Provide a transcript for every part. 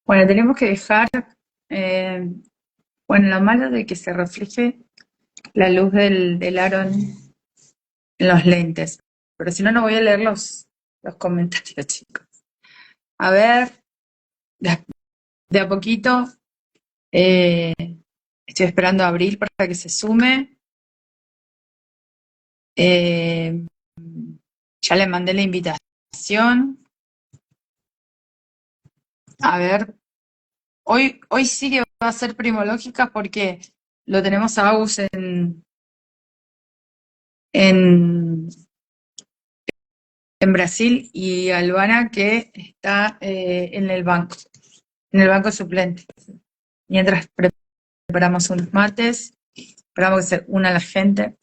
Bueno, tenemos que dejar, eh, bueno, lo malo de que se refleje la luz del aro en los lentes, pero si no, no voy a leer los comentarios, chicos. A ver, de a poquito, eh, estoy esperando a Abril para que se sume. Eh, ya le mandé la invitación. A ver, hoy sí que va a ser primológica porque lo tenemos a Agus en, en Brasil y Albana que está en el banco suplente. Mientras preparamos unos mates, esperamos que se una la gente.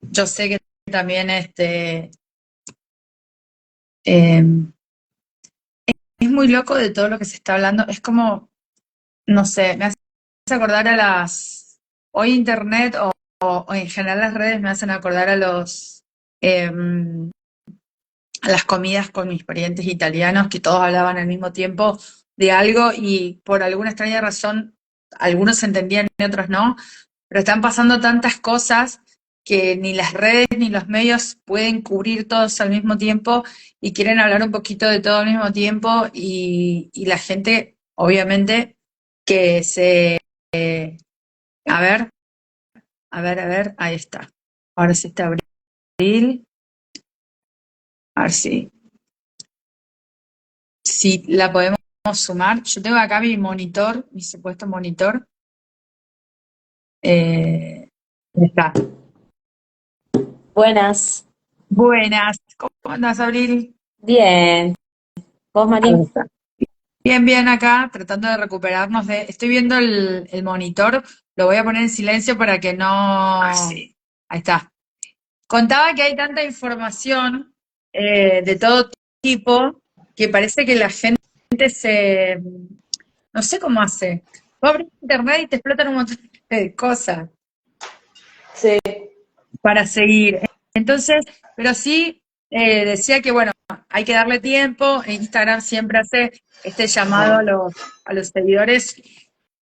Yo sé que también eh, es muy loco de todo lo que se está hablando. Es como, no sé, me hace acordar hoy internet o en general las redes me hacen acordar eh, a las comidas con mis parientes italianos que todos hablaban al mismo tiempo de algo y por alguna extraña razón algunos se entendían y otros no, pero están pasando tantas cosas que ni las redes ni los medios pueden cubrir todos al mismo tiempo y quieren hablar un poquito de todo al mismo tiempo y la gente, obviamente, que a ver, ahí está. Ahora sí está Abril, a ver si la podemos sumar. Yo tengo acá mi monitor, mi supuesto monitor. Ahí está. Buenas. Buenas, ¿cómo andas, Abril? Bien. ¿Vos, Ahí Mari? está. Bien, bien acá, tratando de recuperarnos Estoy viendo el monitor, lo voy a poner en silencio para que no... Ahí está. Contaba que hay tanta información de todo tipo que parece que la gente se... No sé cómo hace. Vos abrís internet y te explotan un montón de cosas Sí. para seguir. Entonces, pero sí decía que, bueno, hay que darle tiempo. Instagram siempre hace este llamado a los seguidores.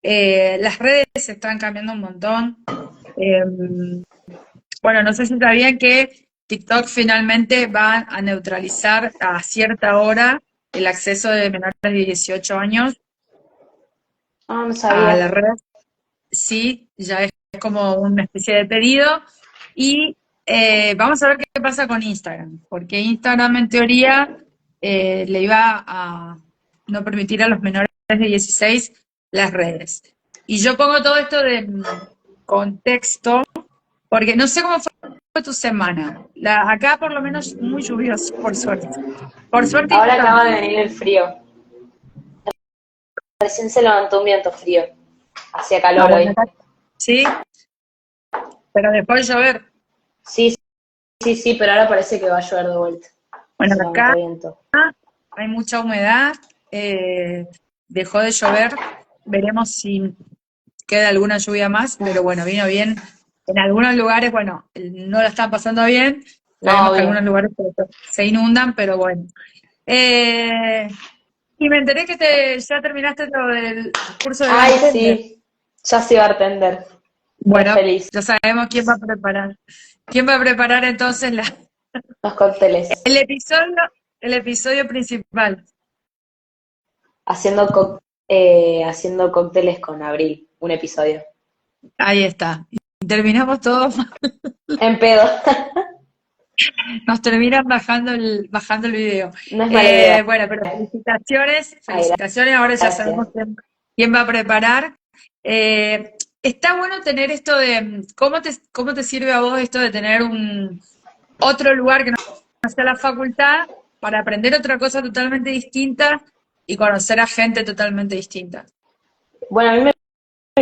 Las redes se están cambiando un montón. Eh, bueno, no sé si sabían que TikTok finalmente va a neutralizar a cierta hora el acceso de menores de 18 años Ah, no a sabía. la red. Sí, ya es como una especie de pedido. Y vamos a ver qué pasa con Instagram, porque Instagram en teoría le iba a no permitir a los menores de 16 las redes. Y yo pongo todo esto de contexto, porque no sé cómo fue tu semana. Acá por lo menos muy lluvioso, por suerte. Por suerte y no Ahora acaba tanto. de venir el frío. Recién se levantó un viento frío. Hacía Ah, calor bueno, hoy. acá sí, pero después de llover. Sí, sí, sí, pero ahora parece que va a llover de vuelta. Bueno, Se levantó acá viento. hay mucha humedad, dejó de llover, veremos si queda alguna lluvia más, pero bueno, vino bien. En algunos lugares, bueno, no la están pasando bien, No, sabemos que algunos obvio. lugares se inundan, pero bueno. Eh, y me enteré que ya terminaste lo del curso de Ay, bartender. sí. Ya soy bartender. Re Bueno, feliz. ya sabemos quién va a preparar. ¿Quién va a preparar entonces Los cócteles. el episodio, el episodio principal? Haciendo, haciendo cócteles con Abril. Un episodio. Ahí está. Y terminamos todos. En pedo. Nos terminan bajando el video. No es mala idea. Bueno, pero felicitaciones, Ay, felicitaciones. Ahora ya gracias. sabemos quién va a preparar. Está bueno tener esto de cómo te sirve a vos esto de tener otro lugar que no sea la facultad para aprender otra cosa totalmente distinta y conocer a gente totalmente distinta. Bueno, a mí me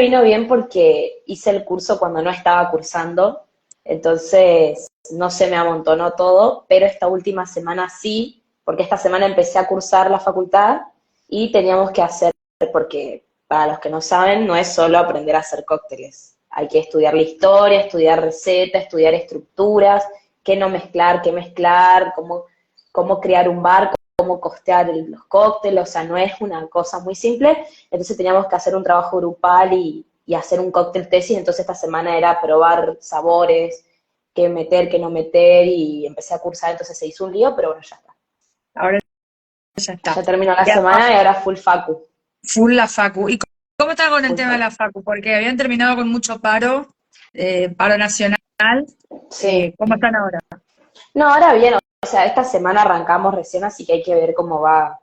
vino bien porque hice el curso cuando no estaba cursando, entonces no se me amontonó todo, pero esta última semana sí, porque esta semana empecé a cursar la facultad y teníamos que hacer, porque para los que no saben, no es solo aprender a hacer cócteles, hay que estudiar la historia, estudiar recetas, estudiar estructuras, qué no mezclar, qué mezclar, cómo crear un bar, cómo costear los cócteles, o sea, no es una cosa muy simple, entonces teníamos que hacer un trabajo grupal y hacer un cóctel tesis, entonces esta semana era probar sabores, qué meter, qué no meter, y empecé a cursar, entonces se hizo un lío, pero bueno, ya está. Ahora ya está. Ya terminó la Y ahora, semana y ahora full facu, full la facu. ¿Y cómo está con el full tema de facu. la facu? Porque habían terminado con mucho paro, paro nacional. Sí. ¿Cómo están ahora? No, ahora bien, o sea, esta semana arrancamos recién, así que hay que ver cómo va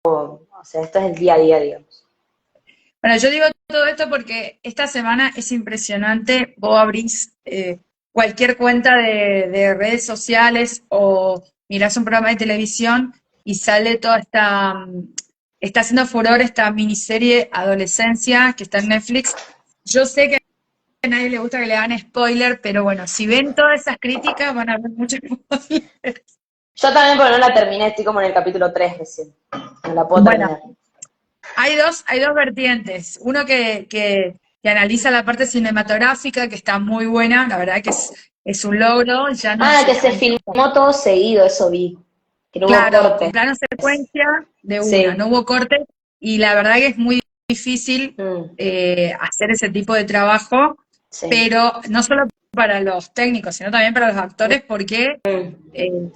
o sea, esto es el día a día, digamos. Bueno, yo digo todo esto porque esta semana es impresionante. Vos abrís cualquier cuenta de redes sociales o mirás un programa de televisión y sale toda está haciendo furor esta miniserie Adolescencia que está en Netflix. Yo sé que a nadie le gusta que le hagan spoiler, pero bueno, si ven todas esas críticas van a ver muchos spoilers. Yo también, porque no la terminé, estoy como en el capítulo 3 recién. No la puedo Bueno, terminar. hay dos vertientes. Uno que analiza la parte cinematográfica, que está muy buena, la verdad que es un logro, ya no Ah, se que se filmó todo seguido, eso vi. Que no hubo claro, con corte. plano secuencia de una, no Sí. hubo corte, y la verdad que es muy difícil Mm, hacer ese tipo de trabajo, sí. pero no solo para los técnicos, sino también para los actores, porque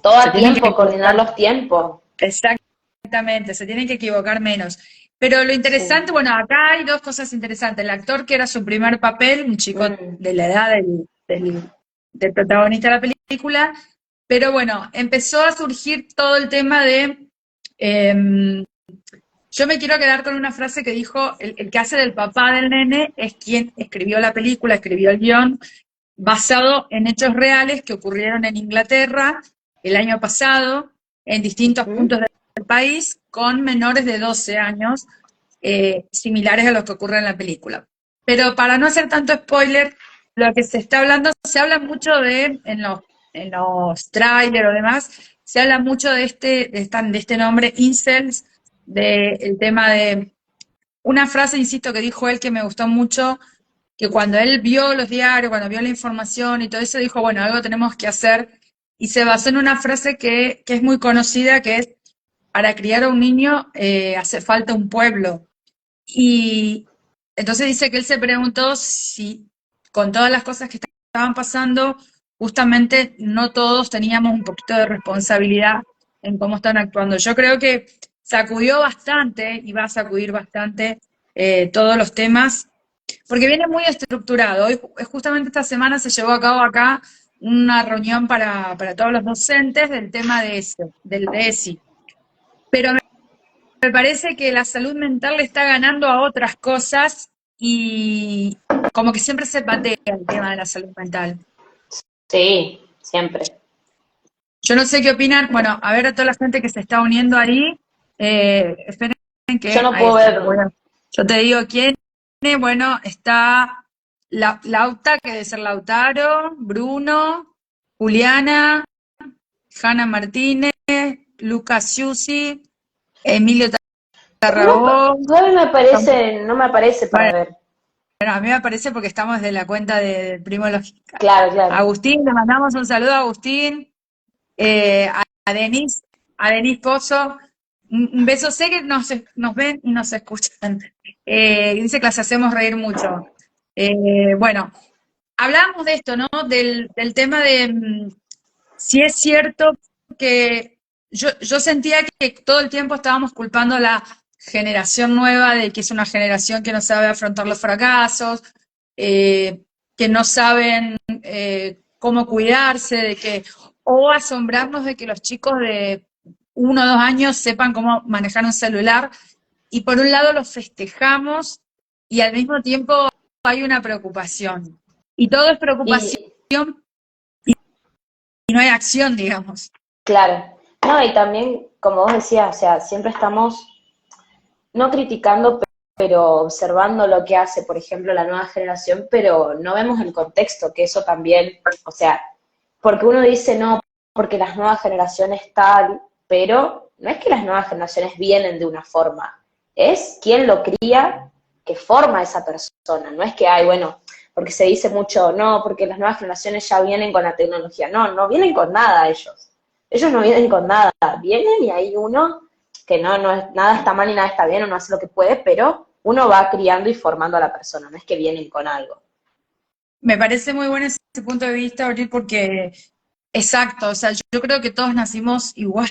Todo se a tienen que tiempo, coordinar equivocar. los tiempos. Exactamente, se tienen que equivocar menos. Pero lo interesante, Sí. bueno, acá hay dos cosas interesantes. El actor que era su primer papel, un chico Mm, de la edad del protagonista de la película, pero bueno, empezó a surgir todo el tema de, yo me quiero quedar con una frase que dijo, el que hace del papá del nene es quien escribió la película, escribió el guión, basado en hechos reales que ocurrieron en Inglaterra el año pasado, en distintos puntos mm. del país, con menores de 12 años, similares a los que ocurren en la película. Pero para no hacer tanto spoiler, lo que se está hablando, se habla mucho en los trailers o demás, se habla mucho de este nombre, incels, del tema de una frase, insisto, que dijo él que me gustó mucho, que cuando él vio los diarios, cuando vio la información y todo eso, dijo, bueno, algo tenemos que hacer, y se basó en una frase que es muy conocida, que es, para criar a un niño hace falta un pueblo. Y entonces dice que él se preguntó si con todas las cosas que estaban pasando, justamente no todos teníamos un poquito de responsabilidad en cómo están actuando. Yo creo que sacudió bastante y va a sacudir bastante todos los temas porque viene muy estructurado. Hoy, justamente esta semana se llevó a cabo acá una reunión para todos los docentes del tema de eso, del DESI. Pero me parece que la salud mental le está ganando a otras cosas y como que siempre se patea el tema de la salud mental. Sí, siempre. Yo no sé qué opinan. Bueno, a ver a toda la gente que se está uniendo ahí. Esperen Yo que no ahí puedo está. ver. Yo te digo quién. Bueno, está Lauta, que debe ser Lautaro, Bruno, Juliana, Hanna Martínez, Lucas Giussi, Emilio Tarragó. Todavía no me aparece para Bueno, ver. a mí me parece porque estamos de la cuenta del Primo Lógica. Claro, claro. Agustín, le mandamos un saludo a Agustín. A Denise Pozo, un beso. Sé que nos ven y nos escuchan. Dice que las hacemos reír mucho. Bueno, hablábamos de esto, ¿no? Del tema de si es cierto que yo sentía que todo el tiempo estábamos culpando a la generación nueva de que es una generación que no sabe afrontar los fracasos, que no saben cómo cuidarse, o asombrarnos de que los chicos de 1 o 2 años sepan cómo manejar un celular. Y por un lado los festejamos y al mismo tiempo hay una preocupación. Y todo es preocupación Y y no hay acción, digamos. claro. No, y también, como vos decías, o sea, siempre estamos no criticando, pero observando lo que hace, por ejemplo, la nueva generación, pero no vemos el contexto, que eso también, o sea, porque uno dice no, porque las nuevas generaciones tal, pero no es que las nuevas generaciones vienen de una forma, es quien lo cría que forma a esa persona, no es que hay, bueno, porque se dice mucho, no, porque las nuevas generaciones ya vienen con la tecnología, no, no vienen con nada ellos. ellos no vienen con nada, vienen y hay uno que nada está mal y nada está bien, uno hace lo que puede, pero uno va criando y formando a la persona, no es que vienen con algo. Me parece muy bueno ese punto de vista, Abril, porque exacto, o sea, yo creo que todos nacimos igual,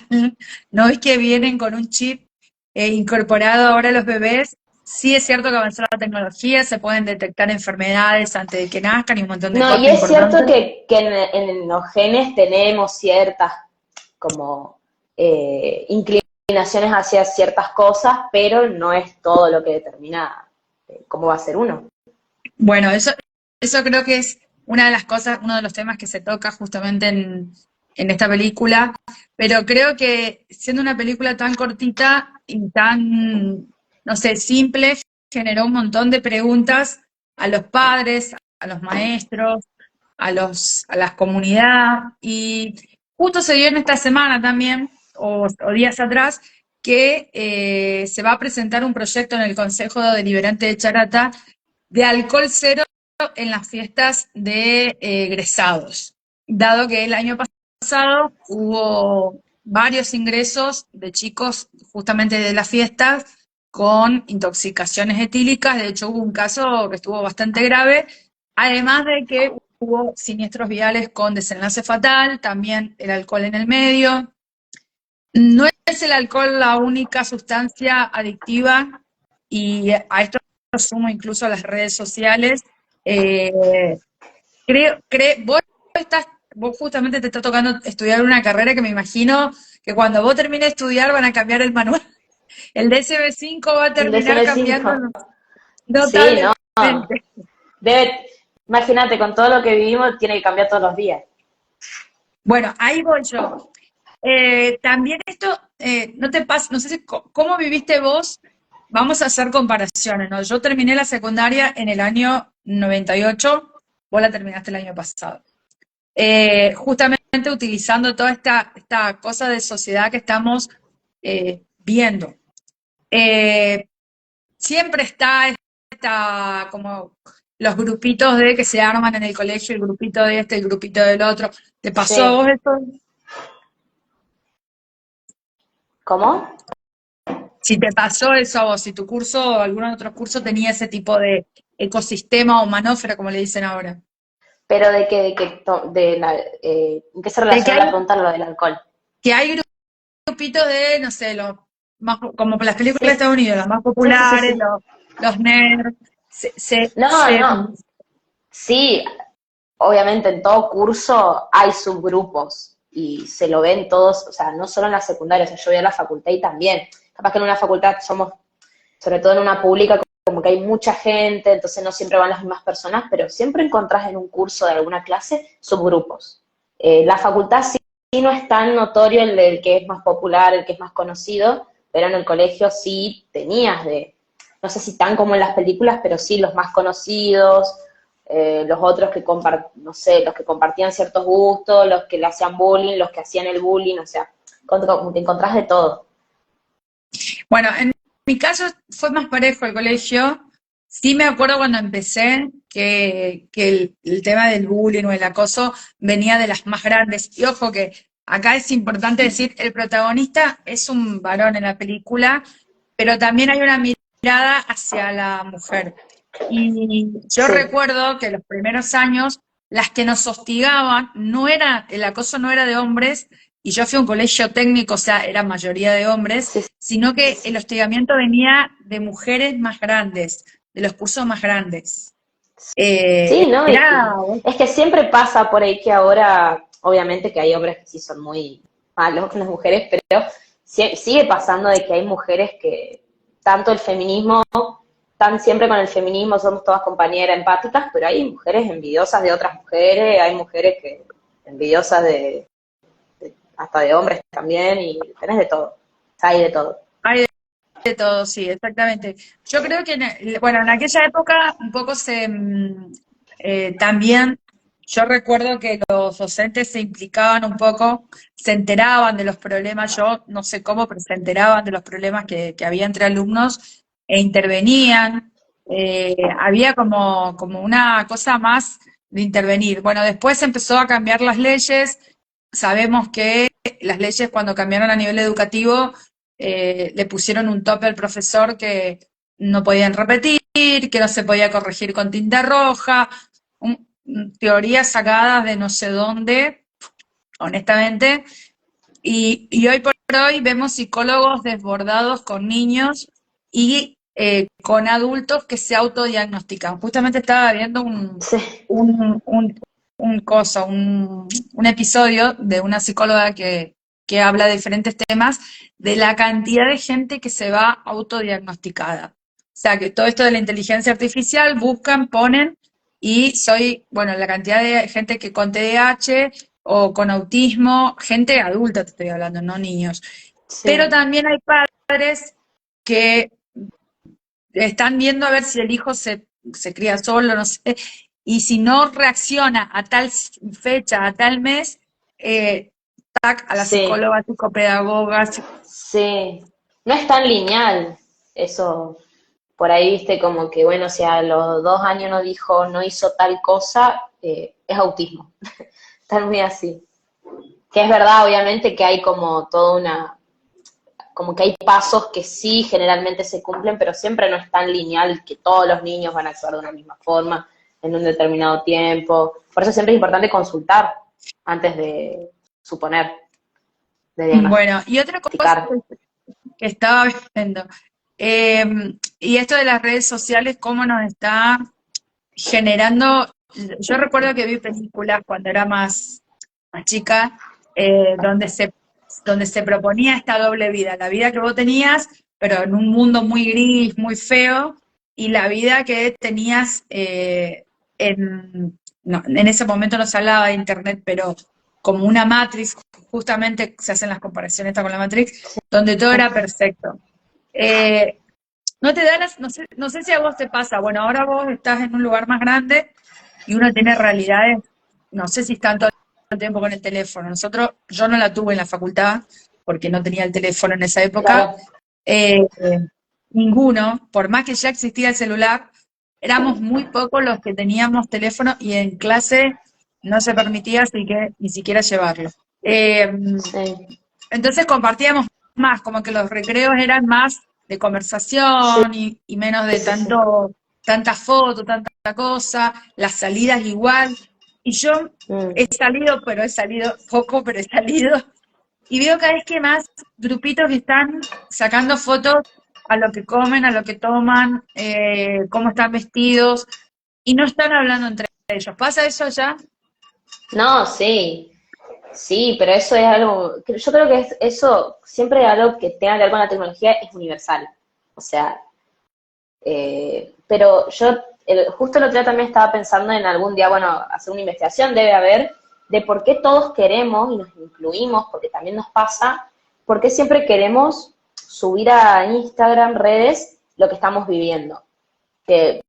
no es que vienen con un chip incorporado ahora los bebés. Sí es cierto que avanzó la tecnología, se pueden detectar enfermedades antes de que nazcan y un montón de No, y cosas es cierto importantes. que en los genes tenemos ciertas como inclinaciones hacia ciertas cosas, pero no es todo lo que determina cómo va a ser uno. Bueno, eso creo que es una de las cosas, uno de los temas que se toca justamente en esta película, pero creo que siendo una película tan cortita y tan, no sé, simple, generó un montón de preguntas a los padres, a los maestros, a la comunidad, y justo se dio en esta semana también, o días atrás, que se va a presentar un proyecto en el Consejo Deliberante de Charata de alcohol cero en las fiestas de egresados, dado que el año pasado hubo varios ingresos de chicos justamente de las fiestas con intoxicaciones etílicas. De hecho hubo un caso que estuvo bastante grave, además de que hubo siniestros viales con desenlace fatal, también el alcohol en el medio. No es el alcohol la única sustancia adictiva, y a esto sumo incluso las redes sociales. Eh, vos vos justamente te está tocando estudiar una carrera que me imagino que cuando vos termines de estudiar van a cambiar el manual. El DSM-5 va a El terminar cambiando DSM-5, sí, no. notablemente. Debe, imagínate, con todo lo que vivimos, tiene que cambiar todos los días. Bueno, ahí voy yo. También esto, no te pasa, no sé cómo viviste vos, vamos a hacer comparaciones, ¿no? Yo terminé la secundaria en el año 98, vos la terminaste el año pasado. Justamente utilizando toda esta cosa de sociedad que estamos viendo. Eh, Siempre está esta, como los grupitos de que se arman en el colegio, el grupito de este, el grupito del otro. ¿Te pasó a Sí. vos eso? ¿Cómo? Si te pasó eso a vos, si tu curso o algún otro curso tenía ese tipo de ecosistema o manósfera, como le dicen ahora. Pero ¿en qué se De relaciona la pregunta lo del alcohol? que hay grupitos de, no sé, los más, como las películas de Sí, Estados Unidos, los más sí, sí, sí, populares, sí. los nerds, No, no. Sí, obviamente en todo curso hay subgrupos y se lo ven todos, o sea, no solo en la secundaria, o sea, yo voy a la facultad y también. Capaz que en una facultad somos, sobre todo en una pública, como que hay mucha gente, entonces no siempre van las mismas personas, pero siempre encontrás en un curso de alguna clase subgrupos. La facultad sí no es tan notorio el que es más popular, el que es más conocido, pero en el colegio sí tenías no sé si tan como en las películas, pero sí los más conocidos, los otros que no sé, los que compartían ciertos gustos, los que le hacían bullying, los que hacían el bullying, o sea, te encontrás de todo. Bueno, en mi caso fue más parejo el colegio. Sí me acuerdo cuando empecé que el tema del bullying o el acoso venía de las más grandes. Y ojo que acá es importante decir, el protagonista es un varón en la película, pero también hay una mirada hacia la mujer. Y yo Sí, recuerdo que los primeros años, las que nos hostigaban, no era, el acoso no era de hombres, y yo fui a un colegio técnico, o sea, era mayoría de hombres, sí, sino que el hostigamiento venía de mujeres más grandes, de los cursos más grandes. sí, ¿no? Era, Es que siempre pasa por ahí que ahora, obviamente que hay hombres que sí son muy malos con las mujeres, pero sigue pasando de que hay mujeres que tanto el feminismo, están siempre con el feminismo, somos todas compañeras empáticas, pero hay mujeres envidiosas de otras mujeres, hay mujeres que envidiosas hasta de hombres también, y tenés de todo, hay de todo. hay de todo, sí, exactamente. Yo creo que, bueno, en aquella época un poco también, yo recuerdo que los docentes se implicaban un poco, se enteraban de los problemas, yo no sé cómo, pero se enteraban de los problemas que había entre alumnos e intervenían. Había como una cosa más de intervenir. Bueno, después empezó a cambiar las leyes, sabemos que las leyes cuando cambiaron a nivel educativo le pusieron un tope al profesor que no podían repetir, que no se podía corregir con tinta roja, teorías sacadas de no sé dónde, honestamente, y hoy por hoy vemos psicólogos desbordados con niños y con adultos que se autodiagnostican. Justamente estaba viendo Sí, un, un, un episodio de una psicóloga que habla de diferentes temas, de la cantidad de gente que se va autodiagnosticada. O sea, que todo esto de la inteligencia artificial buscan, ponen, y bueno, la cantidad de gente que con TDAH o con autismo, gente adulta te estoy hablando, no niños. Pero sí, también hay padres que están viendo a ver si el hijo se cría solo, no sé, y si no reacciona a tal fecha, a tal mes, tac, a la sí, psicóloga, psicopedagoga. sí. No es tan lineal eso. Por ahí viste como que, bueno, si a los 2 años no dijo, no hizo tal cosa, es autismo. Están muy así. Que es verdad, obviamente, que hay como toda una, como que hay pasos que sí generalmente se cumplen, pero siempre no es tan lineal que todos los niños van a actuar de una misma forma en un determinado tiempo. Por eso siempre es importante consultar antes de suponer, de Bueno, y otra cosa diagnosticar. que estaba viendo, eh, y esto de las redes sociales, cómo nos está generando, yo recuerdo que vi películas cuando era más chica, donde se proponía esta doble vida, la vida que vos tenías, pero en un mundo muy gris, muy feo, y la vida que tenías en ese momento no se hablaba de internet, pero como una Matrix, justamente se hacen las comparaciones esta con la Matrix, donde todo era perfecto. Eh, no te da no sé si a vos te pasa, bueno, ahora vos estás en un lugar más grande y uno tiene realidades, no sé si están todo el tiempo con el teléfono. Yo no la tuve en la facultad porque no tenía el teléfono en esa época. Claro. Eh, ninguno, por más que ya existía el celular, éramos muy pocos los que teníamos teléfono y en clase no se permitía así que ni siquiera llevarlo. Eh, Sí, entonces compartíamos más, como que los recreos eran más de sí, conversación y menos de sí, sí. tanta foto, tanta cosa, las salidas igual. Y yo he Mm. salido, pero he salido poco, pero he salido. Y veo cada vez que más grupitos que están sacando fotos a lo que comen, a lo que toman, cómo están vestidos, y no están hablando entre ellos. ¿Pasa eso ya? No, sí, sí, pero eso es algo, yo creo que eso siempre algo que tenga que ver con la tecnología es universal. O sea, pero yo justo el otro día también estaba pensando en algún día, bueno, hacer una investigación debe haber de por qué todos queremos y nos incluimos, porque también nos pasa, por qué siempre queremos subir a Instagram, redes, lo que estamos viviendo. Que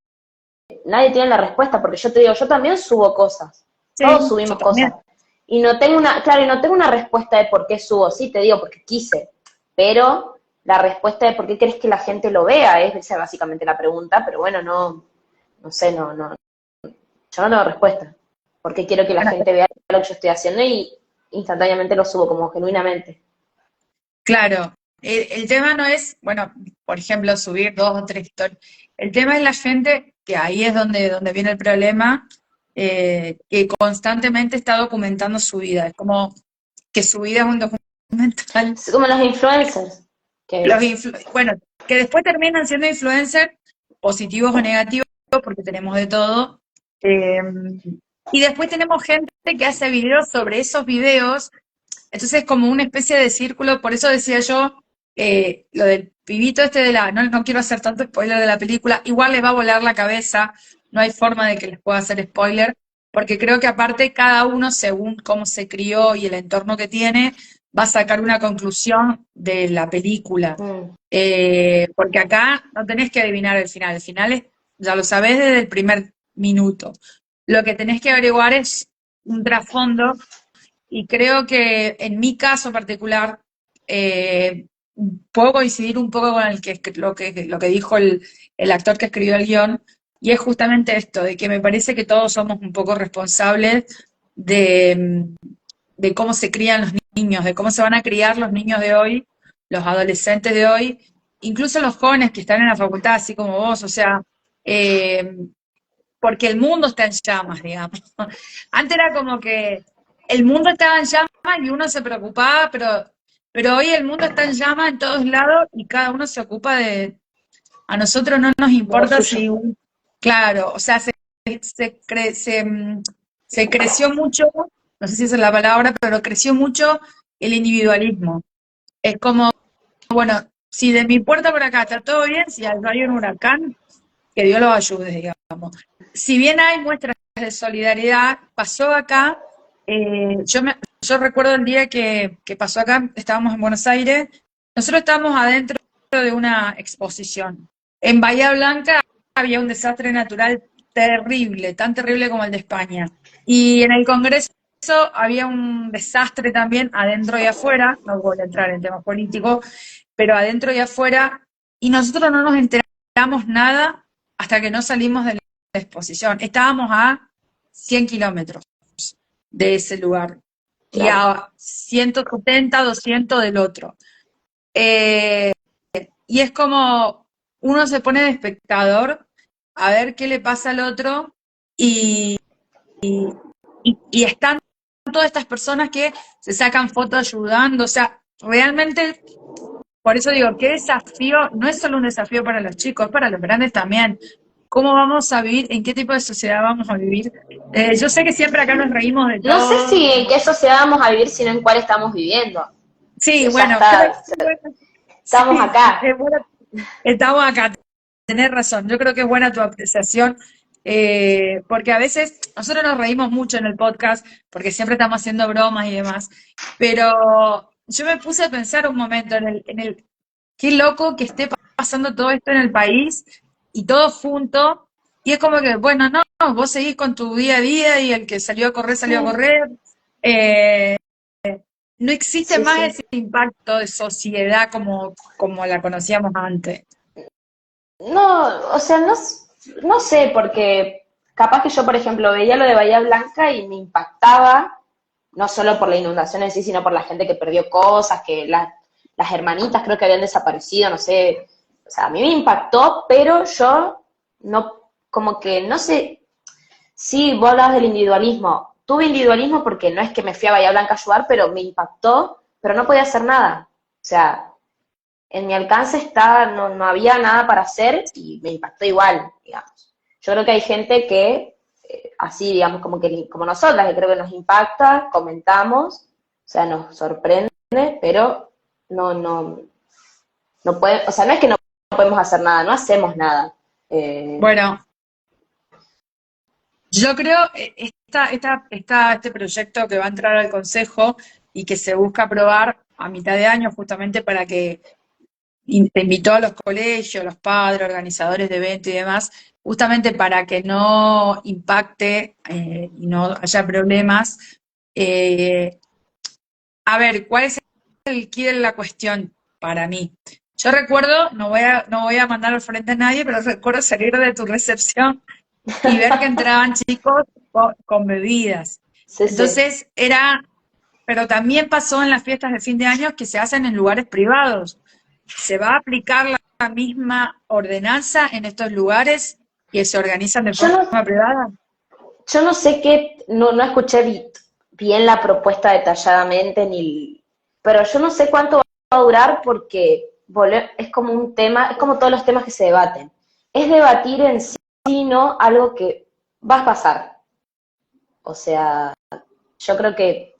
nadie tiene la respuesta, porque yo te digo, yo también subo cosas, todos Sí, yo subimos también. cosas. Y no tengo una, claro, y no tengo una respuesta de por qué subo, sí te digo, porque quise, pero la respuesta de por qué crees que la gente lo vea es esa básicamente la pregunta, pero bueno, no, no sé, yo no tengo respuesta. Porque quiero que la Bueno, gente vea lo que yo estoy haciendo y instantáneamente lo subo como genuinamente. claro, el tema no es, bueno, por ejemplo, subir 2 o 3 historias. El tema es la gente, que ahí es donde viene el problema, que constantemente está documentando su vida. Es como que su vida es un documental. Es como los influencers, que Bueno, que después terminan siendo influencers, positivos o negativos, porque tenemos de todo. Eh, y después tenemos gente que hace videos sobre esos videos, entonces es como una especie de círculo, por eso decía yo, lo del pibito este no quiero hacer tanto spoiler de la película, igual les va a volar la cabeza, no hay forma de que les pueda hacer spoiler, porque creo que aparte cada uno, según cómo se crió y el entorno que tiene, va a sacar una conclusión de la película. mm, Porque acá no tenés que adivinar el final ya lo sabés desde el primer minuto. Lo que tenés que averiguar es un trasfondo y creo que en mi caso particular eh, puedo coincidir un poco con lo que dijo el actor que escribió el guión, y es justamente esto, de que me parece que todos somos un poco responsables de, de cómo se crían los niños, de cómo se van a criar los niños de hoy, los adolescentes de hoy, incluso los jóvenes que están en la facultad, así como vos, o sea, eh, porque el mundo está en llamas, digamos. Antes era como que el mundo estaba en llamas y uno se preocupaba, pero hoy el mundo está en llamas en todos lados y cada uno se ocupa de... A nosotros no nos de lo importa suyo. si... Claro, o sea, se creció mucho, no sé si esa es la palabra, pero creció mucho el individualismo. Es como, bueno, si de mi puerta por acá está todo bien, si hay un huracán, que Dios los ayude, digamos. Si bien hay muestras de solidaridad, pasó acá, yo recuerdo el día que pasó acá, estábamos en Buenos Aires, nosotros estábamos adentro de una exposición. En Bahía Blanca había un desastre natural terrible, tan terrible como el de España. Y en el Congreso había un desastre también adentro y afuera, no voy a entrar en temas políticos, pero adentro y afuera, y nosotros no nos enteramos nada hasta que no salimos de la exposición. Estábamos a 100 kilómetros de ese lugar y Claro. a 170, 200 del otro. Eh, y es como uno se pone de espectador a ver qué le pasa al otro y, y están todas estas personas que se sacan fotos ayudando, o sea, realmente, por eso digo, qué desafío, no es solo un desafío para los chicos, es para los grandes también. ¿Cómo vamos a vivir? ¿En qué tipo de sociedad vamos a vivir? Yo sé que siempre acá nos reímos de No sé todo. si en qué sociedad vamos a vivir, sino en cuál estamos viviendo. Sí, Ya bueno, creo está, que bueno, estamos sí, acá. estamos acá, tenés razón. Yo creo que es buena tu apreciación, porque a veces nosotros nos reímos mucho en el podcast, porque siempre estamos haciendo bromas y demás, pero yo me puse a pensar un momento qué loco que esté pasando todo esto en el país y todo junto, y es como que, bueno, no, vos seguís con tu día a día y el que salió a correr, salió a Sí, correr. Eh, no existe sí, más sí. ese impacto de sociedad como la conocíamos antes. No, o sea, no sé, porque capaz que yo, por ejemplo, veía lo de Bahía Blanca y me impactaba, no solo por la inundación en sí, sino por la gente que perdió cosas, que las hermanitas creo que habían desaparecido, no sé. O sea, a mí me impactó, pero yo no, como que no sé. Sí, vos hablabas del individualismo. Tuve individualismo porque no es que me fui a Bahía Blanca a ayudar, pero me impactó, pero no podía hacer nada. O sea, en mi alcance estaba, no había nada para hacer y me impactó igual, digamos. Yo creo que hay gente que, así, digamos, como nosotras, que creo que nos impacta, comentamos, o sea, nos sorprende, pero no, no, no puede, o sea, no es que no podemos hacer nada, no hacemos nada. Eh, Bueno, yo creo este proyecto que va a entrar al Consejo y que se busca aprobar a mitad de año justamente para que te invitó a los colegios, los padres, organizadores de eventos y demás, justamente para que no impacte y no haya problemas. Eh, a ver, ¿cuál es el quid de la cuestión para mí? Yo recuerdo, no voy a mandar al frente a nadie, pero recuerdo salir de tu recepción y ver que entraban chicos con bebidas. sí, sí. Entonces pero también pasó en las fiestas de fin de año que se hacen en lugares privados. ¿Se va a aplicar la misma ordenanza en estos lugares que se organizan de Yo forma no, privada? yo no sé qué, no escuché bien la propuesta detalladamente, pero yo no sé cuánto va a durar porque es como un tema, es como todos los temas que se debaten. Es debatir en sí, no algo que va a pasar. O sea, yo creo que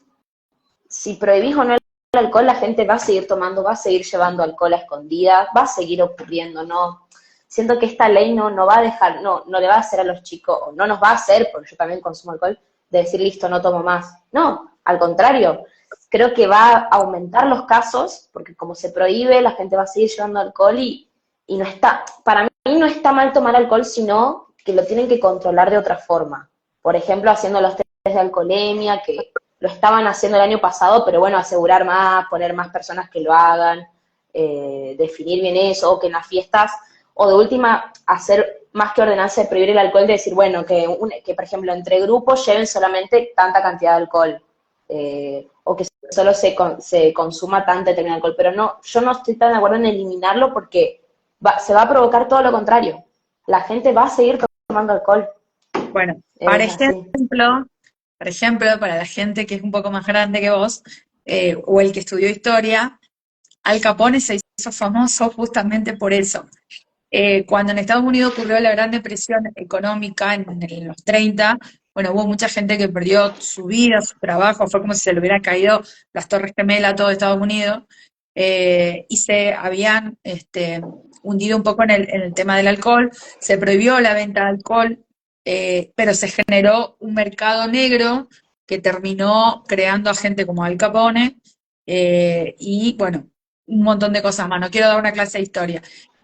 si prohibís o no el alcohol, la gente va a seguir tomando, va a seguir llevando alcohol a escondidas, va a seguir ocurriendo, ¿no? Siento que esta ley no va a dejar, no le va a hacer a los chicos, o no nos va a hacer, porque yo también consumo alcohol, de decir, listo, no tomo más. No, al contrario, creo que va a aumentar los casos, porque como se prohíbe, la gente va a seguir llevando alcohol y no está, para mí no está mal tomar alcohol, sino que lo tienen que controlar de otra forma. Por ejemplo, haciendo los test de alcoholemia, que lo estaban haciendo el año pasado, pero bueno, asegurar más, poner más personas que lo hagan, definir bien eso, o que en las fiestas, o de última, hacer más que ordenanza de prohibir el alcohol, de decir, bueno, que por ejemplo entre grupos lleven solamente tanta cantidad de alcohol. o que solo se consuma tanto determinado alcohol, pero no, yo no estoy tan de acuerdo en eliminarlo porque se va a provocar todo lo contrario. La gente va a seguir tomando alcohol, Bueno, es así. por ejemplo, para la gente que es un poco más grande que vos, o el que estudió historia, Al Capone se hizo famoso justamente por eso. Cuando en Estados Unidos ocurrió la Gran Depresión económica en los 30, bueno, hubo mucha gente que perdió su vida, su trabajo, fue como si se le hubiera caído las Torres Gemelas a todo Estados Unidos, y se habían hundido un poco en el tema del alcohol, se prohibió la venta de alcohol, pero se generó un mercado negro que terminó creando a gente como Al Capone, y bueno, un montón de cosas más. No quiero dar una clase de historia.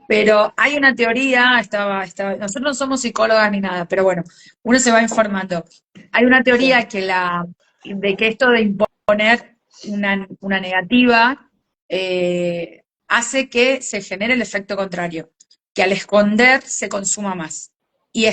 Pero hay una teoría, nosotros no somos psicólogas ni nada, pero bueno, uno se va informando. Hay una Sí. teoría de que esto de imponer una negativa hace que se genere el efecto contrario, que al esconder se consuma más. Y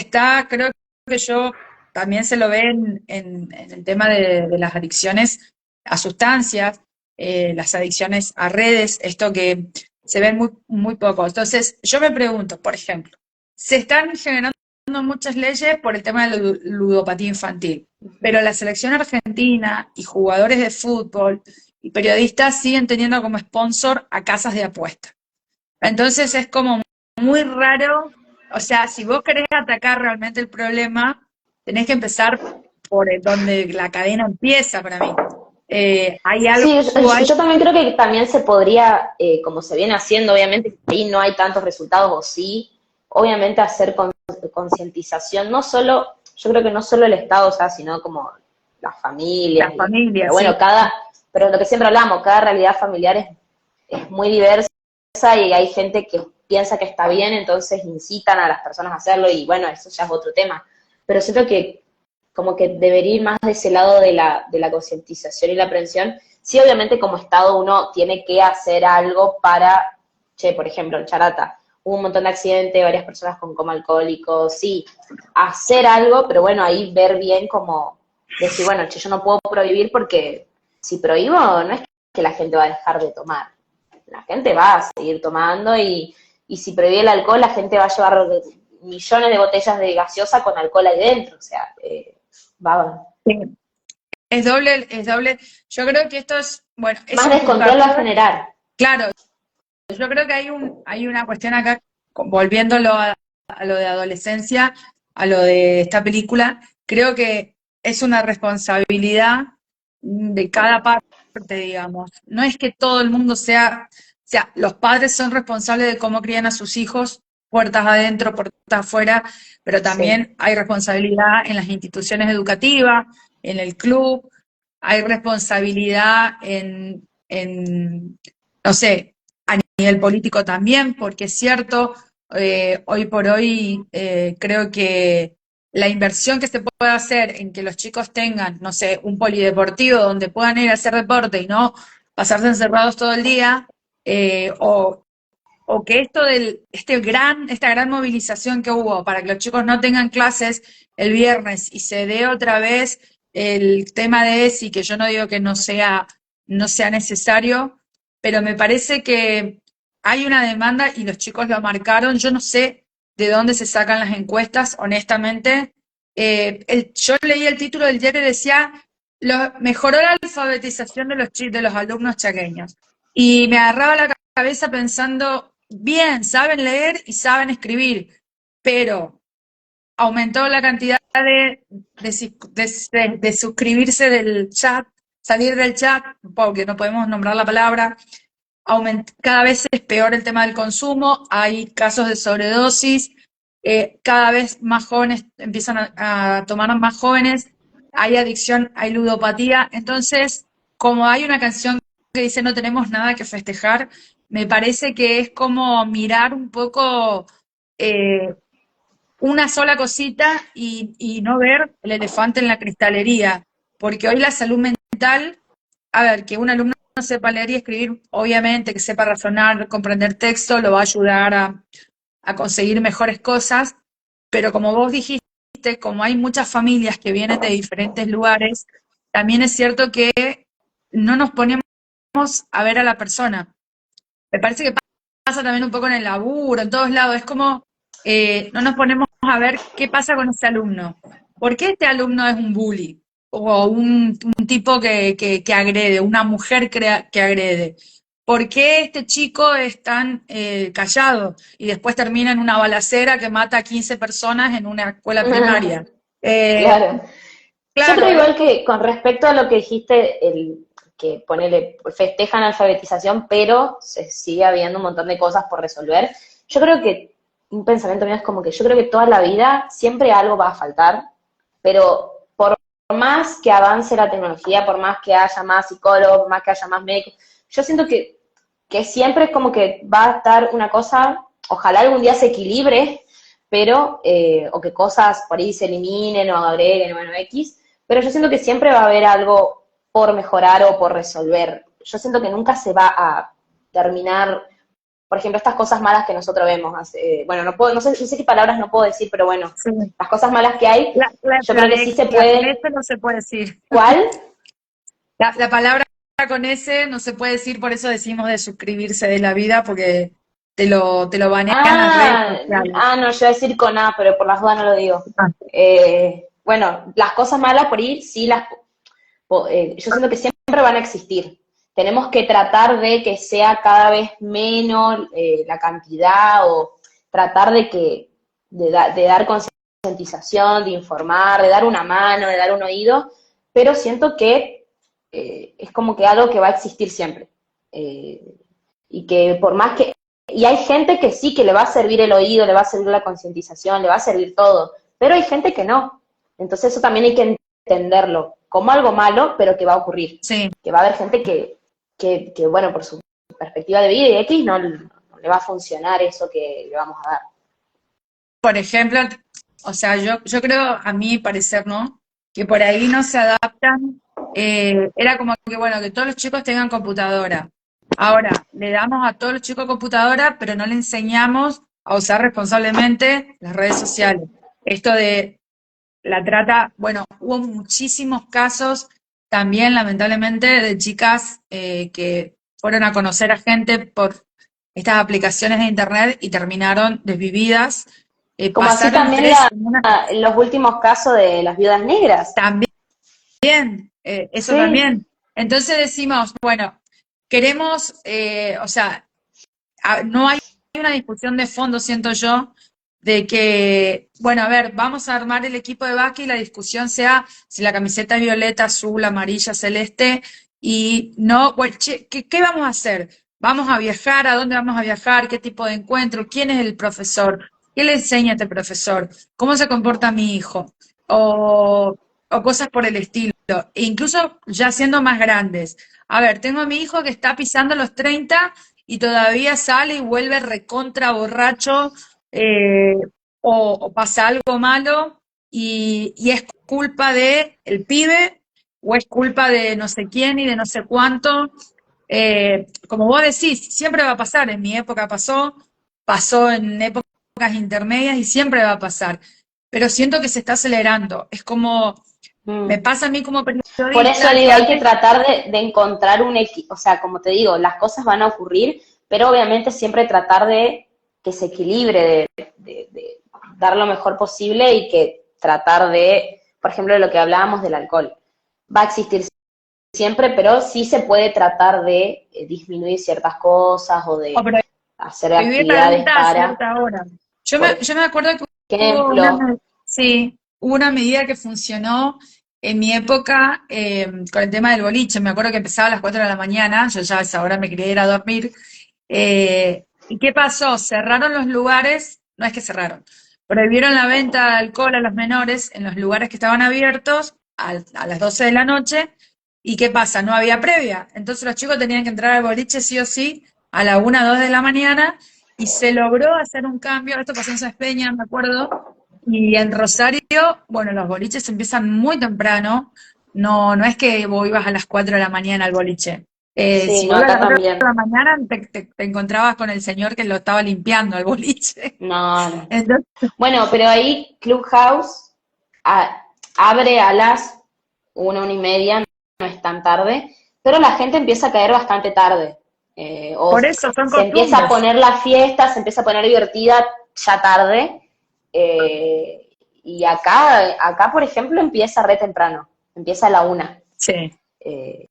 creo que yo también se lo ve en el tema de las adicciones a sustancias, las adicciones a redes, esto que se ven muy, muy poco. Entonces, yo me pregunto, por ejemplo, se están generando muchas leyes por el tema de la ludopatía infantil, pero la selección argentina y jugadores de fútbol y periodistas siguen teniendo como sponsor a casas de apuestas. Entonces es como muy raro, o sea, si vos querés atacar realmente el problema, tenés que empezar por donde la cadena empieza para mí. Hay algo Sí, ahí. yo también creo que también se podría, como se viene haciendo, obviamente, ahí no hay tantos resultados, o sí, obviamente hacer concientización, no solo, yo creo que no solo el Estado, o sea, sino como las familias, La familia, pero sí. bueno, pero lo que siempre hablamos, cada realidad familiar es muy diversa y hay gente que piensa que está bien, entonces incitan a las personas a hacerlo y bueno, eso ya es otro tema. Pero siento que como que debería ir más de ese lado de la concientización y la prevención. Sí, obviamente como Estado uno tiene que hacer algo para, che, por ejemplo, en Charata, hubo un montón de accidentes, varias personas con coma alcohólico, sí, hacer algo, pero bueno, ahí ver bien como decir, bueno, che, yo no puedo prohibir porque si prohíbo no es que la gente va a dejar de tomar, la gente va a seguir tomando y si prohíbe el alcohol, la gente va a llevar millones de botellas de gaseosa con alcohol ahí dentro, o sea, va, Sí. Es doble, es doble. Yo creo que esto es, bueno, es más un descontrol va a puntapié. generar. Claro, yo creo que hay una cuestión acá, volviéndolo a lo de adolescencia, a lo de esta película, creo que es una responsabilidad de cada parte, digamos. No es que todo el mundo o sea, los padres son responsables de cómo crían a sus hijos, puertas adentro, puertas afuera, pero Sí, también hay responsabilidad en las instituciones educativas, en el club, hay responsabilidad no sé, nivel político también, porque es cierto, hoy por hoy creo que la inversión que se puede hacer en que los chicos tengan, no sé, un polideportivo donde puedan ir a hacer deporte y no pasarse encerrados todo el día, eh, o, o que esta gran movilización que hubo para que los chicos no tengan clases el viernes y se dé otra vez el tema de ESI, que yo no digo que no sea necesario, pero me parece que hay una demanda y los chicos lo marcaron. Yo no sé de dónde se sacan las encuestas, honestamente. Yo leí el título del diario y decía, mejoró la alfabetización de de los alumnos chaqueños. Y me agarraba la cabeza pensando, bien, saben leer y saben escribir, pero aumentó la cantidad de suscribirse del chat, salir del chat, porque no podemos nombrar la palabra, cada vez es peor el tema del consumo, hay casos de sobredosis, cada vez más jóvenes empiezan a tomar más jóvenes, hay adicción, hay ludopatía, entonces, como hay una canción que dice no tenemos nada que festejar, me parece que es como mirar un poco eh, una sola cosita y no ver el elefante en la cristalería, porque hoy la salud mental, a ver, que un alumno no sepa leer y escribir, obviamente que sepa razonar, comprender texto, lo va a ayudar a conseguir mejores cosas, pero como vos dijiste, como hay muchas familias que vienen de diferentes lugares, también es cierto que no nos ponemos a ver a la persona. Me parece que pasa también un poco en el laburo, en todos lados. Es como no nos ponemos a ver qué pasa con ese alumno. ¿Por qué este alumno es un bully? O un tipo que agrede, una mujer que agrede. ¿Por qué este chico es tan callado y después termina en una balacera que mata a 15 personas en una escuela primaria? Eh, Claro. Yo claro, creo igual que con respecto a lo que dijiste, que ponele, festejan alfabetización, pero se sigue habiendo un montón de cosas por resolver. Yo creo que un pensamiento mío es como que yo creo que toda la vida siempre algo va a faltar, pero por más que avance la tecnología, por más que haya más psicólogos, por más que haya más médicos, yo siento que siempre es como que va a estar una cosa, ojalá algún día se equilibre, pero, o que cosas por ahí se eliminen o agreguen, bueno, X, pero yo siento que siempre va a haber algo por mejorar o por resolver. Yo siento que nunca se va a terminar, por ejemplo, estas cosas malas que nosotros vemos. Bueno, no sé qué palabras no puedo decir, pero bueno, sí. las cosas malas que hay, yo creo que sí se La con pueden. S no se puede decir. ¿Cuál? La palabra con S no se puede decir, por eso decimos de suscribirse de la vida, porque te lo banean las redes sociales. No, yo iba a decir con A, pero por las dudas no lo digo. Ah, Bueno, las cosas malas por ahí sí yo siento que siempre van a existir. Tenemos que tratar de que sea cada vez menos la cantidad o tratar de dar concientización, de informar, de dar una mano, de dar un oído, pero siento que es como que algo que va a existir siempre. Y que por más que... Y hay gente que sí, que le va a servir el oído, le va a servir la concientización, le va a servir todo, pero hay gente que no. Entonces eso también hay que entenderlo como algo malo, pero que va a ocurrir. sí, Que va a haber gente que bueno, por su perspectiva de vida y X, no le va a funcionar eso que le vamos a dar. por ejemplo, o sea, yo creo, a mi parecer, ¿no? Que por ahí no se adaptan. Era como que, bueno, que todos los chicos tengan computadora. Ahora, le damos a todos los chicos computadora, pero no le enseñamos a usar responsablemente las redes sociales. Esto de la trata, bueno, hubo muchísimos casos también, lamentablemente, de chicas que fueron a conocer a gente por estas aplicaciones de internet y terminaron desvividas. Como así Pasaron también tres semanas los últimos casos de las viudas negras. también, eso Sí, también. Entonces decimos, bueno, queremos, o sea, no hay una discusión de fondo, siento yo, de que, bueno, a ver, vamos a armar el equipo de básquet y la discusión sea si la camiseta es violeta, azul, amarilla, celeste, y no, bueno, che, ¿qué vamos a hacer? ¿Vamos a viajar? ¿A dónde vamos a viajar? ¿Qué tipo de encuentro? ¿Quién es el profesor? ¿Qué le enseña este profesor? ¿Cómo se comporta mi hijo? O, o cosas por el estilo. E incluso ya siendo más grandes. A ver, tengo a mi hijo que está pisando los 30 y todavía sale y vuelve recontra borracho, eh, o pasa algo malo y es culpa de el pibe o es culpa de no sé quién y de no sé cuánto. Como vos decís, siempre va a pasar, en mi época pasó en épocas intermedias y siempre va a pasar, pero siento que se está acelerando. Es como, me mm. pasa a mí como Por eso periodista que digo, hay que antes, tratar de encontrar un equilibrio, o sea, como te digo, las cosas van a ocurrir, pero obviamente siempre tratar de que se equilibre, de dar lo mejor posible y que tratar de, por ejemplo, de lo que hablábamos del alcohol. Va a existir siempre, pero sí se puede tratar de disminuir ciertas cosas o o de hacer prohibir la actividades venta a para, cierta hora. Yo me, por yo me acuerdo que hubo una, ejemplo, sí, hubo una medida que funcionó en mi época con el tema del boliche. Me acuerdo que empezaba a las 4 de la mañana, yo ya a esa hora me quería ir a dormir. ¿Y qué pasó? Cerraron los lugares, no es que cerraron, prohibieron la venta de alcohol a los menores en los lugares que estaban abiertos a las 12 de la noche. ¿Y qué pasa? No había previa. Entonces los chicos tenían que entrar al boliche sí o sí a la 2 de la mañana y se logró hacer un cambio. Esto pasó en Saspeña, me acuerdo. Y en Rosario, bueno, los boliches empiezan muy temprano. No, no es que vos ibas a las 4 de la mañana al boliche. sí, Si no, vos ibas a acá las 4 de también. la mañana, te encontrabas con el señor que lo estaba limpiando al boliche. No, no. Entonces, Bueno, pero ahí Clubhouse abre a las 1, 1:30, no es tan tarde, pero la gente empieza a caer bastante tarde. O Por eso son se empieza a costumbres. poner la fiesta, se empieza a poner divertida ya tarde. Y acá, por ejemplo, empieza re temprano, empieza a la 1. Sí, eh,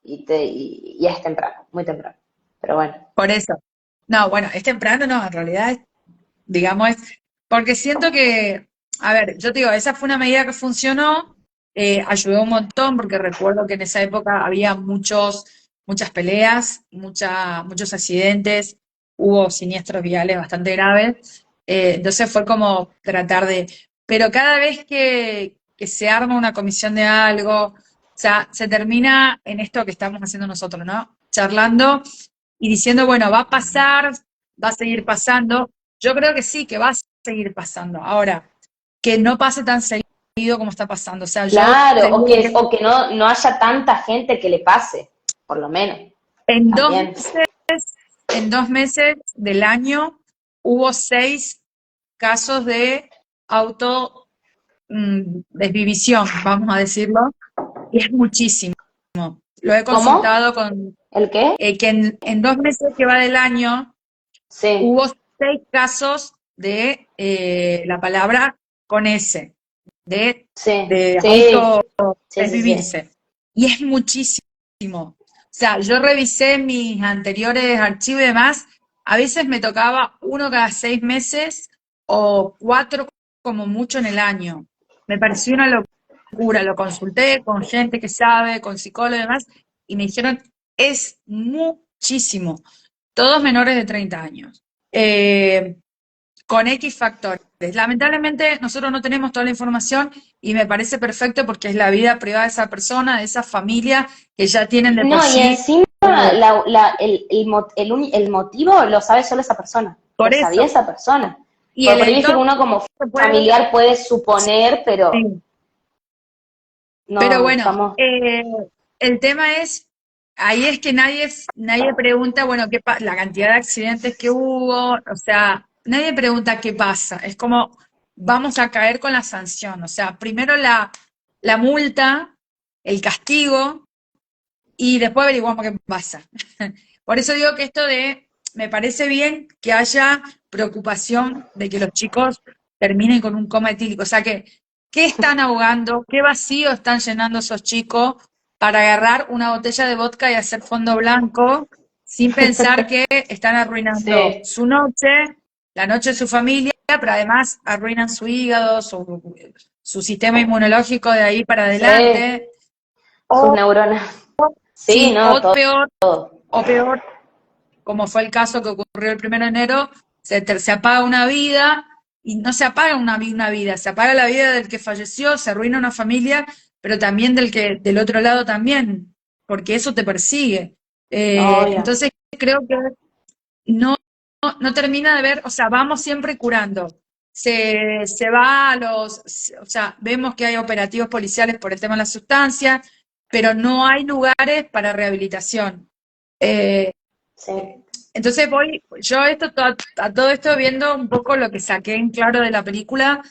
y es temprano, muy temprano. Pero bueno. por eso. No, bueno, es temprano, no, en realidad, digamos, porque siento que, a ver, yo te digo, esa fue una medida que funcionó, ayudó un montón, porque recuerdo que en esa época había muchas peleas, muchos accidentes, hubo siniestros viales bastante graves, entonces fue como tratar de, pero cada vez que se arma una comisión de algo, o sea, se termina en esto que estamos haciendo nosotros, ¿no? Charlando y diciendo, bueno, va a pasar, va a seguir pasando. Yo creo que sí, que va a seguir pasando. Ahora, que no pase tan seguido como está pasando. O sea, yo Claro, te digo que o que no haya tanta gente que le pase, por lo menos, en dos también. meses, en 2 meses del año hubo 6 casos de auto desvivisión, vamos a decirlo, y es muchísimo. Lo he ¿Cómo? consultado con ¿El qué? que en 2 meses que va del año Sí, hubo 6 casos de la palabra con S, de, sí, de sí, auto sí, sí, sí. desvivirse. Y es muchísimo. O sea, yo revisé mis anteriores archivos y demás, a veces me tocaba uno cada 6 meses o 4 como mucho en el año. Me pareció una locura, lo consulté con gente que sabe, con psicólogos y demás, y me dijeron, es muchísimo, todos menores de 30 años eh, con X factores. Lamentablemente nosotros no tenemos toda la información y me parece perfecto porque es la vida privada de esa persona, de esa familia que ya tienen de por No, y sí. encima eh, el motivo lo sabe solo esa persona, lo por sabía eso. esa persona. Y el Por ahí viste que entorno uno como se puede. familiar puede suponer, pero Sí. Pero no, bueno, estamos... el tema es, ahí es que nadie pregunta, bueno, la cantidad de accidentes que hubo, o sea, nadie pregunta qué pasa. Es como, vamos a caer con la sanción. O sea, primero la multa, el castigo, y después averiguamos qué pasa. Por eso digo que me parece bien que haya preocupación de que los chicos terminen con un coma etílico. O sea, ¿qué están ahogando? ¿Qué vacío están llenando esos chicos para agarrar una botella de vodka y hacer fondo blanco sin pensar que están arruinando Sí, su noche, la noche de su familia, pero además arruinan su hígado, su sistema inmunológico de ahí para sí, adelante? sus O neuronas. Sí, sí, no, todo. o peor, como fue el caso que ocurrió el 1 de enero, se apaga una vida y no se apaga una vida, se apaga la vida del que falleció, se arruina una familia, pero también del otro lado también, porque eso te persigue. Obvio. Entonces creo que no, no termina de ver, o sea, vamos siempre curando. Se va o sea, vemos que hay operativos policiales por el tema de la sustancia, pero no hay lugares para rehabilitación. Eh, Sí. entonces yo a todo esto viendo un poco lo que saqué en claro de la película,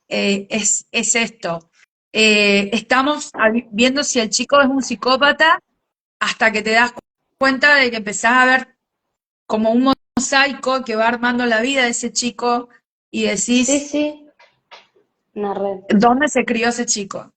es esto. Estamos viendo si el chico es un psicópata hasta que te das cuenta de que empezás a ver como un mosaico que va armando la vida de ese chico y Sí, decís, sí, una red. ¿dónde se crió ese chico?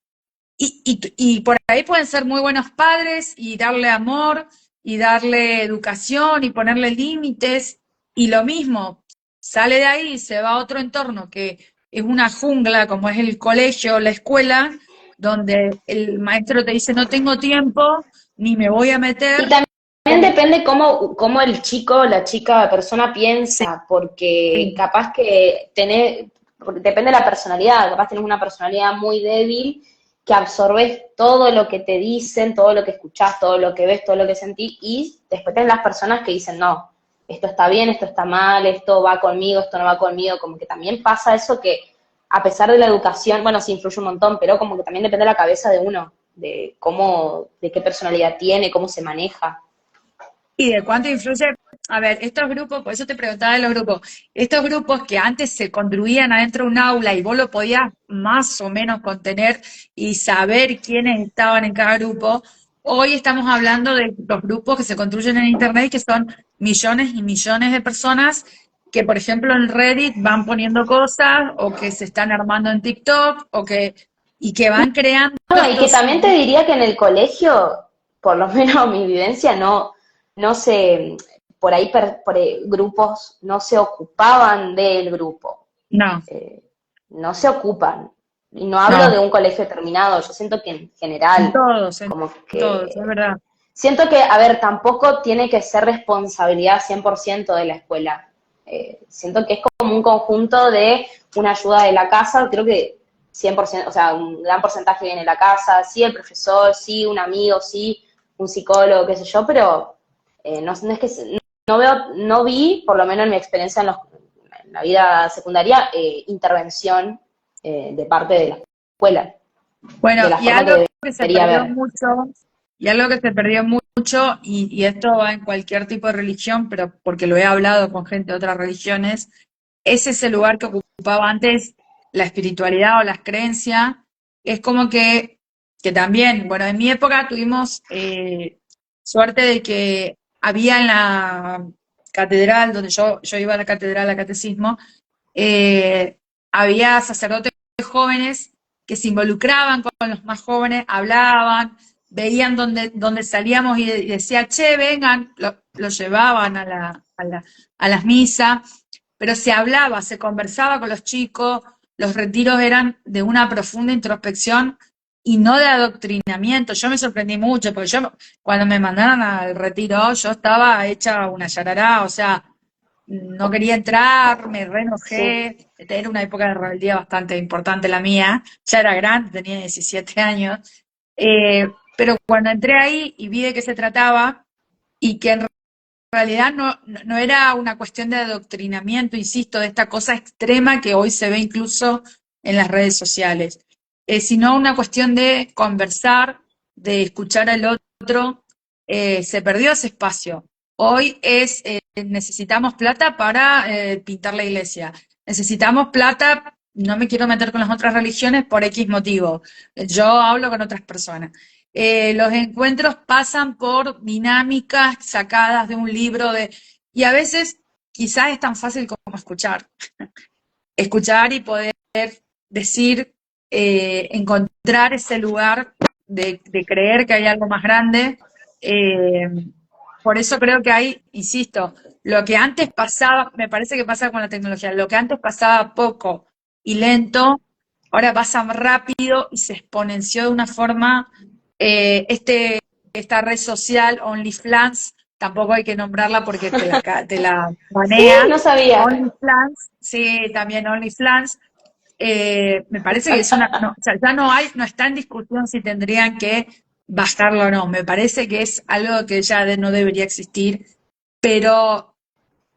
Y por ahí pueden ser muy buenos padres y darle amor y darle educación y ponerle límites. Y lo mismo, sale de ahí y se va a otro entorno que es una jungla, como es el colegio, la escuela, donde el maestro te dice no tengo tiempo, ni me voy a Y meter. también depende cómo el chico, la chica, la persona Sí, piensa, porque capaz que porque depende de la personalidad, capaz tenés una personalidad muy débil que absorbes todo lo que te dicen, todo lo que escuchás, todo lo que ves, todo lo que sentís, y después tenés las personas que dicen, no, esto está bien, esto está mal, esto va conmigo, esto no va conmigo, como que también pasa eso que a pesar de la educación, bueno, sí influye un montón, pero como que también depende de la cabeza de uno, de qué personalidad tiene, cómo se maneja. y de cuánto influye. a ver, estos grupos, por eso te preguntaba de los grupos, estos grupos que antes se construían adentro de un aula y vos lo podías más o menos contener y saber quiénes estaban en cada grupo, hoy estamos hablando de los grupos que se construyen en Internet, que son millones y millones de personas que, por ejemplo, en Reddit van poniendo cosas o que se están armando en TikTok y que van creando No, y que estos también te diría que en el colegio, por lo menos mi vivencia, no se, grupos no se ocupaban del grupo, no, eh, no se ocupan. Y no hablo no, de un colegio terminado, yo siento que en en general, todos, en como todos, es que, verdad. siento que, a ver, tampoco tiene que ser responsabilidad 100% de la escuela. Siento que es como un conjunto de una ayuda de la casa, creo que 100%, o sea, un gran porcentaje viene de la casa, sí el profesor, sí un amigo, sí un psicólogo, qué sé yo, pero no es que no vi, por lo menos en mi experiencia en la vida secundaria, intervención de parte de la escuela, Bueno, de la y forma algo que que se debería perdió haber. mucho, y algo que se perdió mucho, y esto va en cualquier tipo de religión, pero porque lo he hablado con gente de otras religiones, es ese lugar que ocupaba antes la espiritualidad o las creencias. Es como que también, bueno, en mi época tuvimos suerte de que había en la catedral, donde yo iba a la catedral, a catecismo, eh, había sacerdotes jóvenes que se involucraban con los más jóvenes, hablaban, veían dónde salíamos y decía, che, vengan, lo llevaban a las misas, pero se hablaba, se conversaba con los chicos, los retiros eran de una profunda introspección y no de adoctrinamiento. Yo me sorprendí mucho, porque yo cuando me mandaron al retiro, yo estaba hecha una yarará, o sea, no quería entrar, me re Sí. enojé, era una época de rebeldía bastante importante la mía, ya era grande, tenía 17 años, pero cuando entré ahí y vi de qué se trataba y que en realidad no era una cuestión de adoctrinamiento, insisto, de esta cosa extrema que hoy se ve incluso en las redes sociales, sino una cuestión de conversar, de escuchar al otro, se perdió ese espacio. Hoy necesitamos plata para pintar la iglesia, necesitamos plata, no me quiero meter con las otras religiones por X motivo, yo hablo con otras personas. Los encuentros pasan por dinámicas sacadas de un libro y a veces quizás es tan fácil como escuchar. Escuchar y poder decir, encontrar ese lugar de creer que hay algo más grande. Eh, por eso creo que hay, insisto, lo que antes pasaba, me parece que pasa con la tecnología, lo que antes pasaba poco y lento, ahora pasa rápido y se exponenció de una forma, esta red social, OnlyFans, tampoco hay que nombrarla porque te la Sí, banea. no sabía. OnlyFans, sí, también OnlyFans. Me parece que o sea, ya no está en discusión si tendrían que bajarlo o no. Me parece que es algo que ya no debería existir, pero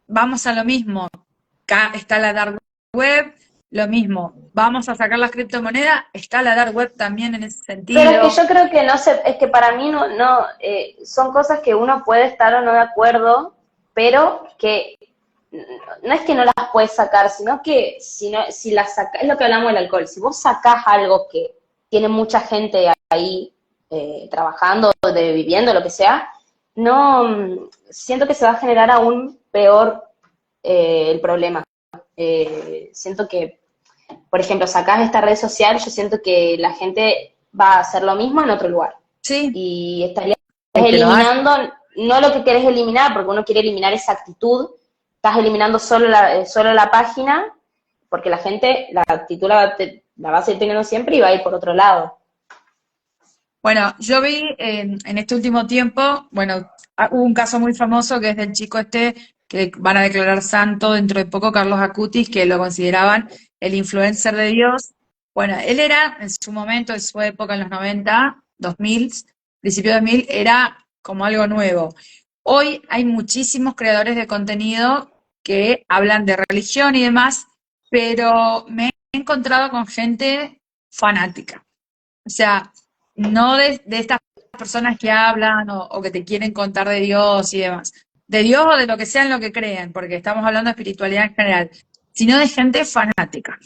vamos a lo mismo. Acá está la dark web, lo mismo. Vamos a sacar las criptomonedas, está la dark web también en ese Pero es que sentido. yo creo que es que para mí son cosas que uno puede estar o no de acuerdo, pero que no es que no las puedes sacar, sino que si las sacas, es lo que hablamos del alcohol, si vos sacás algo que tiene mucha gente ahí trabajando, viviendo, lo que sea, no siento que se va a generar aún peor el problema. Siento que por ejemplo, sacás esta red social, yo siento que la gente va a hacer lo mismo en otro lugar. Sí, Y estarías es que lo hace. eliminando, no lo que querés eliminar, porque uno quiere eliminar esa actitud, estás eliminando solo la página, porque la gente, la actitud la va a seguir teniendo siempre y va a ir por otro lado. Bueno, yo vi en este último tiempo, bueno, hubo un caso muy famoso que es del chico este que van a declarar santo dentro de poco, Carlos Acutis, que lo consideraban el influencer de Dios. Bueno, él era en su momento, en su época, en los 90, 2000, principio de 2000, era como algo nuevo. Hoy hay muchísimos creadores de contenido que hablan de religión y demás, pero me he encontrado con gente fanática. O sea, no de estas personas que hablan o que te quieren contar de Dios y demás. de Dios o de lo que sea en lo que crean, porque estamos hablando de espiritualidad en general, sino de gente fanática.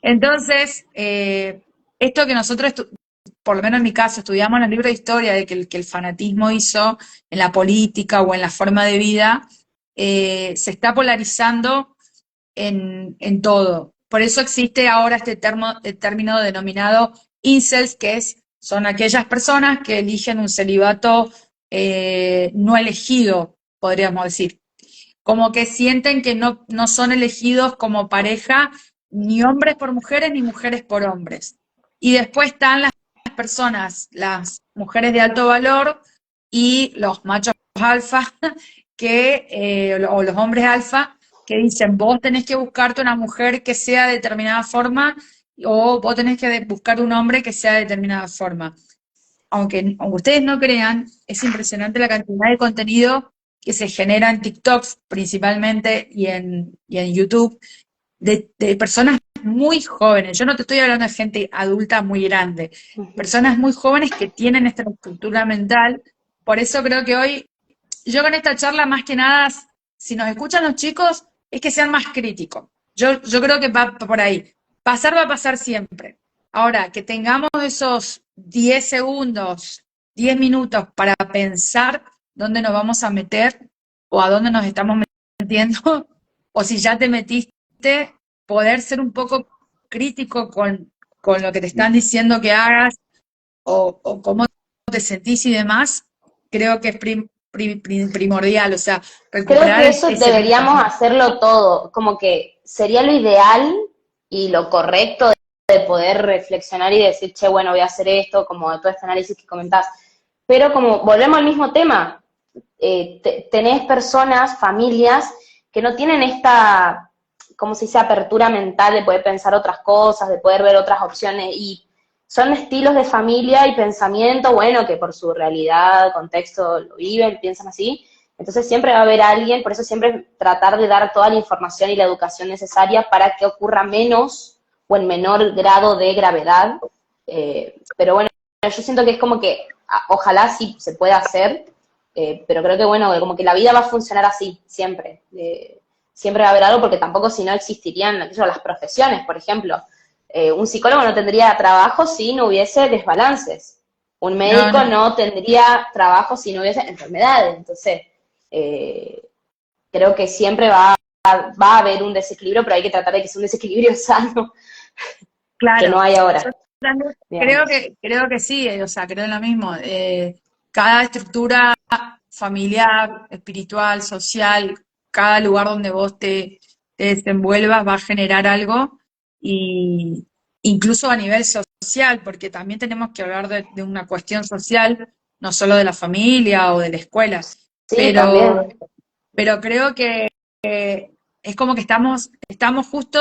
Entonces, esto que nosotros, por lo menos en mi caso, estudiamos en el libro de historia de que el fanatismo hizo en la política o en la forma de vida, se está polarizando en todo. Por eso existe ahora este término denominado incels, son aquellas personas que eligen un celibato no elegido, podríamos decir. Como que sienten que no son elegidos como pareja ni hombres por mujeres ni mujeres por hombres. Y después están las personas, las mujeres de alto valor y los machos alfa, o los hombres alfa, que dicen, vos tenés que buscarte una mujer que sea de determinada forma o vos tenés que buscar un hombre que sea de determinada forma. Aunque ustedes no crean, es impresionante la cantidad de contenido que se genera en TikTok principalmente y en YouTube de personas muy jóvenes. Yo no te estoy hablando de gente adulta muy grande, personas muy jóvenes que tienen esta estructura mental. Por eso creo que hoy, yo con esta charla más que nada, si nos escuchan los chicos, es que sean más críticos. Yo creo que va por ahí. Pasar va a pasar siempre. Ahora, que tengamos esos 10 segundos, 10 minutos para pensar dónde nos vamos a meter o a dónde nos estamos metiendo, o si ya te metiste, poder ser un poco crítico con lo que te están diciendo que hagas o cómo te sentís y demás, creo que es primordial, o sea, Creo recuperar que eso ese deberíamos pensamiento. hacerlo todo, como que sería lo ideal y lo correcto de poder reflexionar y decir, che, bueno, voy a hacer esto, como de todo este análisis que comentás. Pero como volvemos al mismo tema, tenés personas, familias, que no tienen esta, como se dice, apertura mental de poder pensar otras cosas, de poder ver otras opciones, y son estilos de familia y pensamiento, bueno, que por su realidad, contexto, lo viven, piensan así. Entonces siempre va a haber alguien, por eso siempre tratar de dar toda la información y la educación necesaria para que ocurra menos o en menor grado de gravedad. Pero bueno, yo siento que es como que ojalá sí se pueda hacer, pero creo que bueno, como que la vida va a funcionar así, siempre. Siempre va a haber algo porque tampoco si no existirían las profesiones, por ejemplo. Un psicólogo no tendría trabajo si no hubiese desbalances. Un No, médico no, no tendría trabajo si no hubiese enfermedades. Entonces, eh, creo que siempre va a haber un desequilibrio, pero hay que tratar de que sea un desequilibrio sano, que no claro. hay Yo ahora, también digamos. creo que sí, o sea, creo en lo mismo. Cada estructura familiar, espiritual, social, cada lugar donde vos te desenvuelvas va a generar algo, y incluso a nivel social, porque también tenemos que hablar de una cuestión social, no solo de la familia o de la escuela, Sí, pero, también. pero creo que es como que estamos justo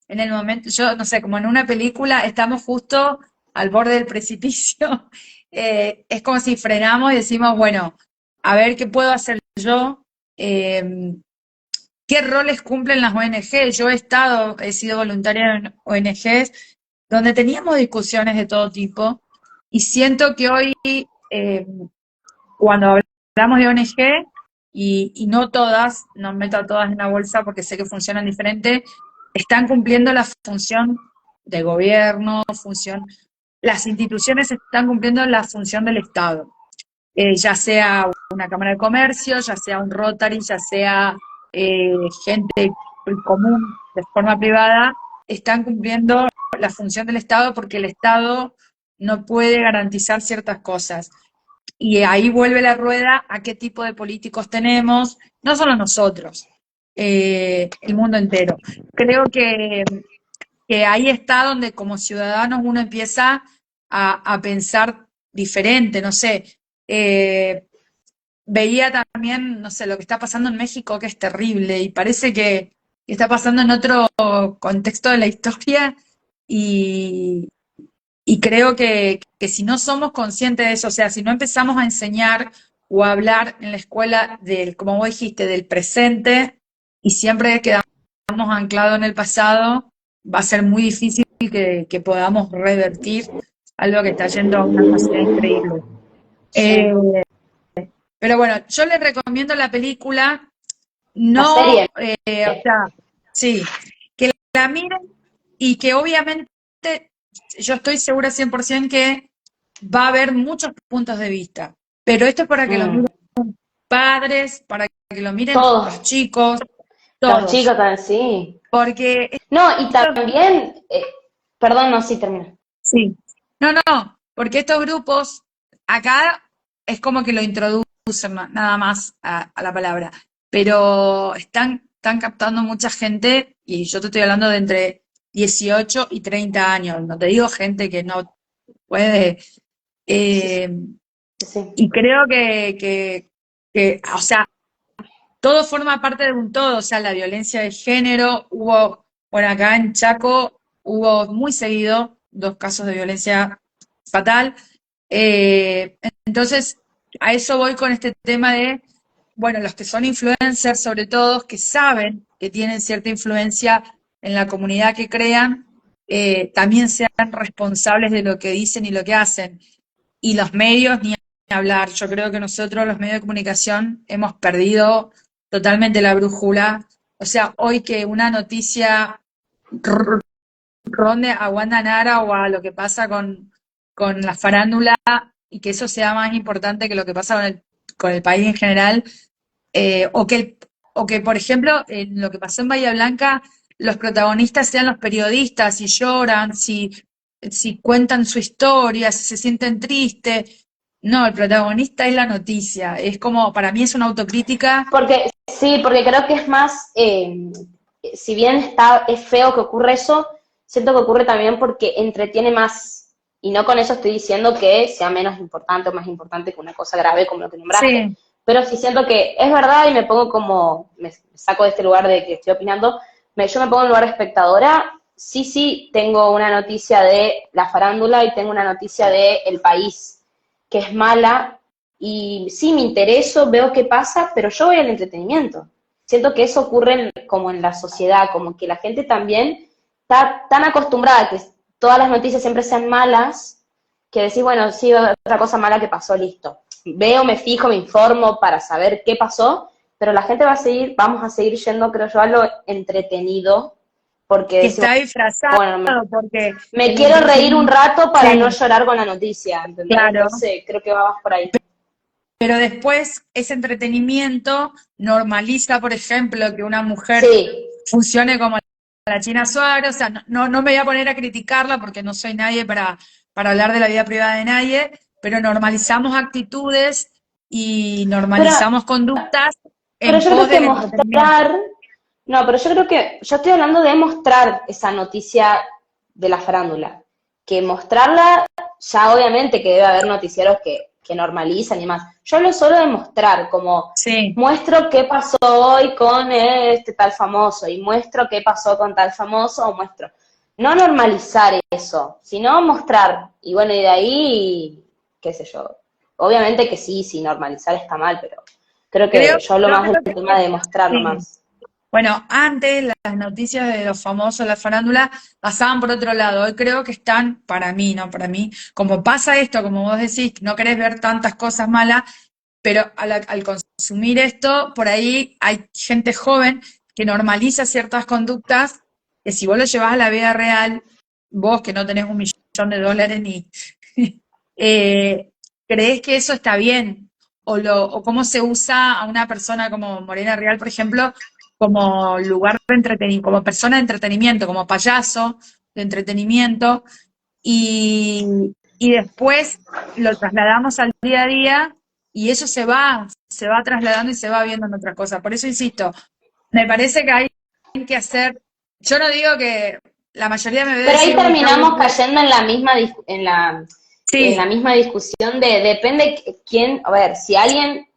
en el momento, yo no sé, como en una película, estamos justo al borde del precipicio. Es como si frenamos y decimos, bueno, a ver qué puedo hacer yo, eh, qué roles cumplen las ONG. Yo he sido voluntaria en ONGs donde teníamos discusiones de todo tipo y siento que hoy, eh, cuando hablamos de ONG, y no todas, no meto a todas en la bolsa porque sé que funcionan diferente, están cumpliendo la función de gobierno, las instituciones están cumpliendo la función del Estado, ya sea una Cámara de Comercio, ya sea un Rotary, ya sea gente común de forma privada, están cumpliendo la función del Estado porque el Estado no puede garantizar ciertas cosas. Y ahí vuelve la rueda a qué tipo de políticos tenemos, no solo nosotros, el mundo entero. Creo que ahí está donde como ciudadanos uno empieza a pensar diferente, no sé. Veía también, no sé, lo que está pasando en México, que es terrible, y parece que está pasando en otro contexto de la historia, y, y creo que si no somos conscientes de eso, o sea, si no empezamos a enseñar o a hablar en la escuela del, como vos dijiste, del presente, y siempre quedamos anclados en el pasado, va a ser muy difícil que podamos revertir algo que está yendo a una velocidad increíble. Sí. Eh, Pero bueno, yo les recomiendo la película, La no, serie. o sea, sí, que la miren y que obviamente yo estoy segura 100% que va a haber muchos puntos de vista, pero esto es para que lo Mm. miren padres, para que lo miren los Todos, chicos, los todos, chicos también, sí. porque No, y estos, también, perdón, no, sí, termino. sí, no, no, porque estos grupos acá es como que lo introducen nada más a la palabra, pero están captando mucha gente y yo te estoy hablando de entre 18 y 30 años, no te digo gente que no puede, Sí, sí, eh, sí. y creo o sea, todo forma parte de un todo, o sea, la violencia de género, bueno, acá en Chaco hubo muy seguido 2 casos de violencia fatal. Entonces, a eso voy con este tema de, bueno, los que son influencers, sobre todo, que saben que tienen cierta influencia en la comunidad que crean, también sean responsables de lo que dicen y lo que hacen. Y los medios, ni hablar. Yo creo que nosotros, los medios de comunicación, hemos perdido totalmente la brújula. O sea, hoy que una noticia ronde a Wanda Nara o a lo que pasa con la farándula y que eso sea más importante que lo que pasa con el país en general, o que, por ejemplo, en lo que pasó en Bahía Blanca, los protagonistas sean los periodistas y lloran, si cuentan su historia, si se sienten tristes. No, el protagonista es la noticia. Es como, para mí es una autocrítica. Porque, sí, porque creo que es más, si bien es feo que ocurre eso, siento que ocurre también porque entretiene más. Y no con eso estoy diciendo que sea menos importante o más importante que una cosa grave como lo que nombraste. Sí, Pero sí siento que es verdad y me pongo como, me saco de este lugar de que estoy opinando, yo me pongo en lugar de espectadora. Sí, sí, tengo una noticia de la farándula y tengo una noticia de El País, que es mala, y sí, me intereso, veo qué pasa, pero yo voy al entretenimiento. Siento que eso ocurre como en la sociedad, como que la gente también está tan acostumbrada a que todas las noticias siempre sean malas, que decís, bueno, sí, otra cosa mala que pasó, listo. Veo, me fijo, me informo para saber qué pasó, pero la gente vamos a seguir yendo, creo yo, a lo entretenido, porque que decimos, está disfrazado, bueno, porque me el quiero reír un entretenimiento, rato para no sí, llorar con la noticia, ¿entendés? claro. Entonces creo que va más por ahí. Pero después ese entretenimiento normaliza, por ejemplo, que una mujer Sí, funcione como la China Suárez. O sea, no me voy a poner a criticarla porque no soy nadie para hablar de la vida privada de nadie, pero normalizamos actitudes y pero normalizamos conductas Pero en yo creo pos que del entretenimiento. mostrar, no, pero yo creo que, yo estoy hablando de mostrar esa noticia de la farándula, que mostrarla, ya obviamente que debe haber noticieros que normalizan y más. Yo hablo solo de mostrar, como Sí, muestro qué pasó hoy con este tal famoso y muestro qué pasó con tal famoso o muestro. No normalizar eso, sino mostrar. Y bueno, y de ahí, qué sé yo. Obviamente que sí, sí, normalizar está mal, pero creo creo, que yo hablo yo más creo del tema de mostrar sí. nomás. Bueno, antes las noticias de los famosos, la farándula, pasaban por otro lado. Hoy creo que están, para mí, no para mí, como pasa esto, como vos decís, no querés ver tantas cosas malas, pero al consumir esto, por ahí hay gente joven que normaliza ciertas conductas que si vos lo llevás a la vida real, vos que no tenés $1 millón ni creés que eso está bien, o cómo se usa a una persona como Morena Real, por ejemplo, como lugar de entretenimiento, como persona de entretenimiento, como payaso de entretenimiento, y después lo trasladamos al día a día y eso se va trasladando y se va viendo en otras cosas. Por eso insisto, me parece que hay que hacer, yo no digo que la mayoría me ve Pero ahí decir, uy, qué terminamos aburrido. cayendo en la misma en la Sí, misma discusión de depende quién, a ver, si alguien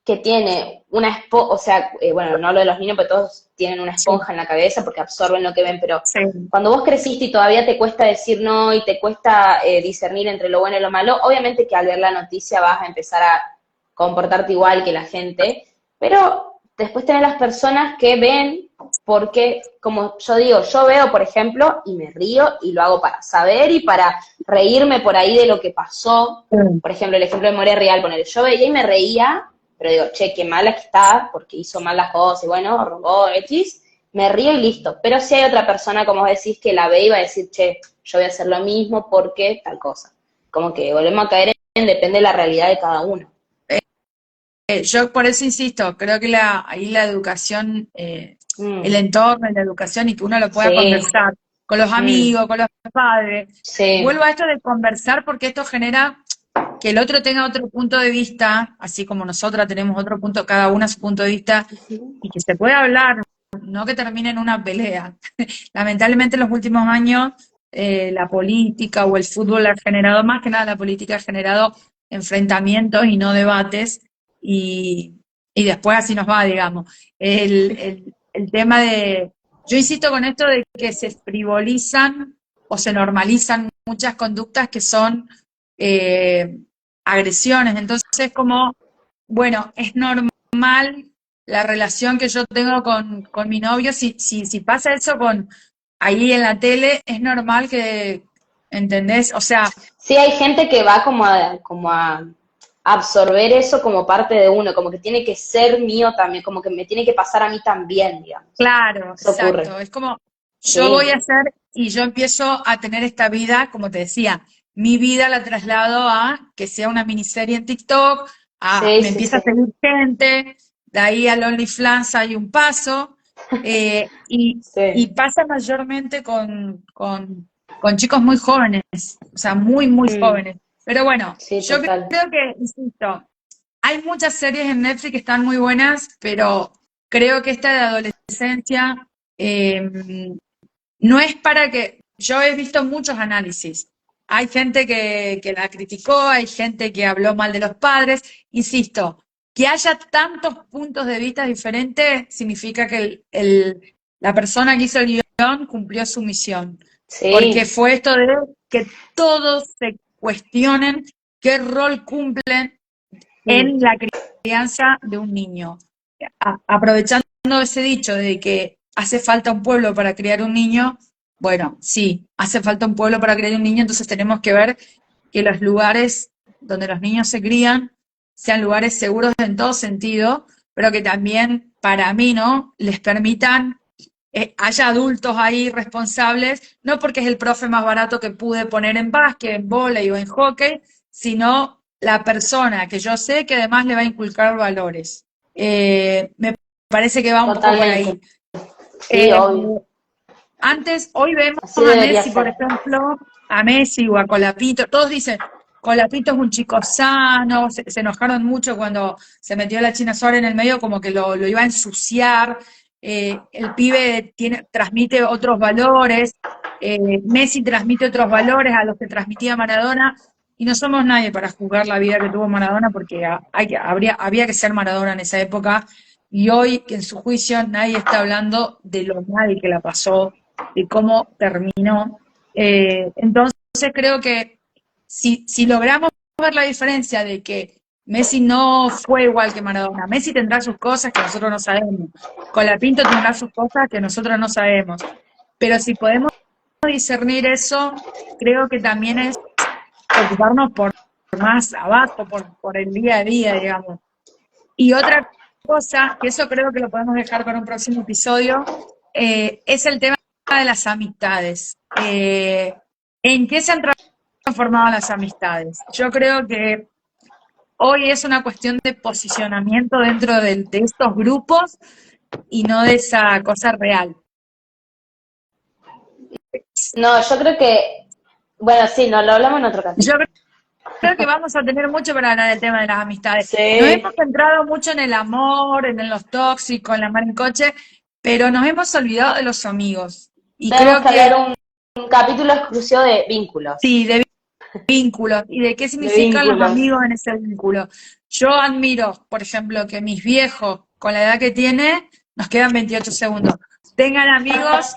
que tiene una esponja, o sea, bueno, no hablo de los niños, pero todos tienen una sí, esponja en la cabeza porque absorben lo que ven, pero sí, cuando vos creciste y todavía te cuesta decir no y te cuesta discernir entre lo bueno y lo malo, obviamente que al ver la noticia vas a empezar a comportarte igual que la gente, pero después tenés las personas que ven porque, como yo digo, yo veo, por ejemplo, y me río y lo hago para saber y para reírme por ahí de lo que pasó. sí, Por ejemplo, el ejemplo de Moria Real, poner, yo veía y me reía pero digo, che, qué mala que está, porque hizo mal las cosas, y bueno, robó X, me río y listo. Pero si hay otra persona, como vos decís, que la ve y va a decir, che, yo voy a hacer lo mismo porque tal cosa. Como que volvemos a caer en depende de la realidad de cada uno. Yo por eso insisto, creo que ahí la educación, el Mm, entorno, la educación y que uno lo pueda sí, conversar con los mm, amigos, con los padres. sí, Vuelvo a esto de conversar porque esto genera que el otro tenga otro punto de vista, así como nosotras tenemos otro punto, cada una su punto de vista, ujú, y que se pueda hablar, no que termine en una pelea. Lamentablemente en los últimos años la política o el fútbol ha generado, más que nada la política ha generado enfrentamientos y no debates, y después así nos va, digamos. El tema de, yo insisto con esto de que se frivolizan o se normalizan muchas conductas que son eh, agresiones. Entonces, como, bueno, es normal la relación que yo tengo con mi novio, si pasa eso con ahí en la tele, es normal que, ¿entendés? O sea, sí, hay gente que va como a absorber eso como parte de uno, como que tiene que ser mío también, como que me tiene que pasar a mí también, digamos. claro, Eso ocurre. exacto. Es como, yo voy a Sí, hacer y yo empiezo a tener esta vida, como te decía, mi vida la traslado a que sea una miniserie en TikTok, sí, me sí, empieza a sí, seguir gente, de ahí al OnlyFans hay un paso, y sí. pasa mayormente con chicos muy jóvenes, o sea, muy, muy Mm, jóvenes. Pero bueno, sí, yo total. creo que, insisto, hay muchas series en Netflix que están muy buenas, pero creo que esta de adolescencia eh, no es para que... Yo he visto muchos análisis. Hay gente que la criticó, hay gente que habló mal de los padres. Insisto, que haya tantos puntos de vista diferentes significa que la persona que hizo el guión cumplió su misión. Porque Sí, fue esto de que todos se cuestionen qué rol cumplen mm, en la crianza de un niño. Aprovechando ese dicho de que hace falta un pueblo para criar un niño, bueno, sí, hace falta un pueblo para criar un niño, entonces tenemos que ver que los lugares donde los niños se crían sean lugares seguros en todo sentido, pero que también, para mí, ¿no?, les permitan, haya adultos ahí responsables, no porque es el profe más barato que pude poner en básquet, en vóley o en hockey, sino la persona que yo sé que además le va a inculcar valores. Me parece que va un poco por totalmente. ahí. Sí, Eh, obvio. hoy vemos Así a debería Messi, por ser. ejemplo, a Messi o a Colapinto, todos dicen, Colapinto es un chico sano, se enojaron mucho cuando se metió la China Suárez en el medio, como que lo iba a ensuciar, el pibe transmite otros valores, Messi transmite otros valores a los que transmitía Maradona, y no somos nadie para juzgar la vida que tuvo Maradona, porque había que ser Maradona en esa época, y hoy en su juicio nadie está hablando de lo mal que la pasó, de cómo terminó. Entonces creo que si logramos ver la diferencia de que Messi no fue igual que Maradona, Messi tendrá sus cosas que nosotros no sabemos, Colapinto tendrá sus cosas que nosotros no sabemos, pero si podemos discernir eso, creo que también es preocuparnos por más abajo, por el día a día, digamos. Y otra cosa, que eso creo que lo podemos dejar para un próximo episodio, es el tema de las amistades. ¿En qué se han transformado las amistades? Yo creo que hoy es una cuestión de posicionamiento dentro de estos grupos y no de esa cosa real. No, yo creo que, bueno, sí, no, lo hablamos en otro Yo capítulo. creo que vamos a tener mucho para hablar del tema de las amistades. Nos hemos Sí, centrado mucho en el amor, en los tóxicos, en la maricoche, pero nos hemos olvidado de los amigos. Y tenemos creo que hablar que un capítulo exclusivo de vínculos. sí, de vínculos y de qué De significan los vínculos. amigos en ese vínculo. Yo admiro, por ejemplo, que mis viejos, con la edad que tienen, nos quedan 28 segundos, tengan amigos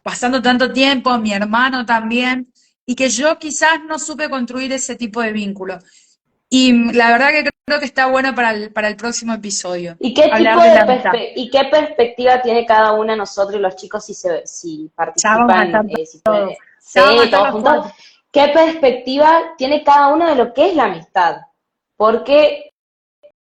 pasando tanto tiempo, mi hermano también, y que yo quizás no supe construir ese tipo de vínculo. Y la verdad que creo que está bueno para el próximo episodio, ¿Y qué tipo hablar de de la amistad. y qué perspectiva tiene cada uno de nosotros y los chicos si Ya vamos a participan, estar si pueden, todos, ya vamos a sí, estar todos los juntos? cuatro. ¿Qué perspectiva tiene cada uno de lo que es la amistad? Porque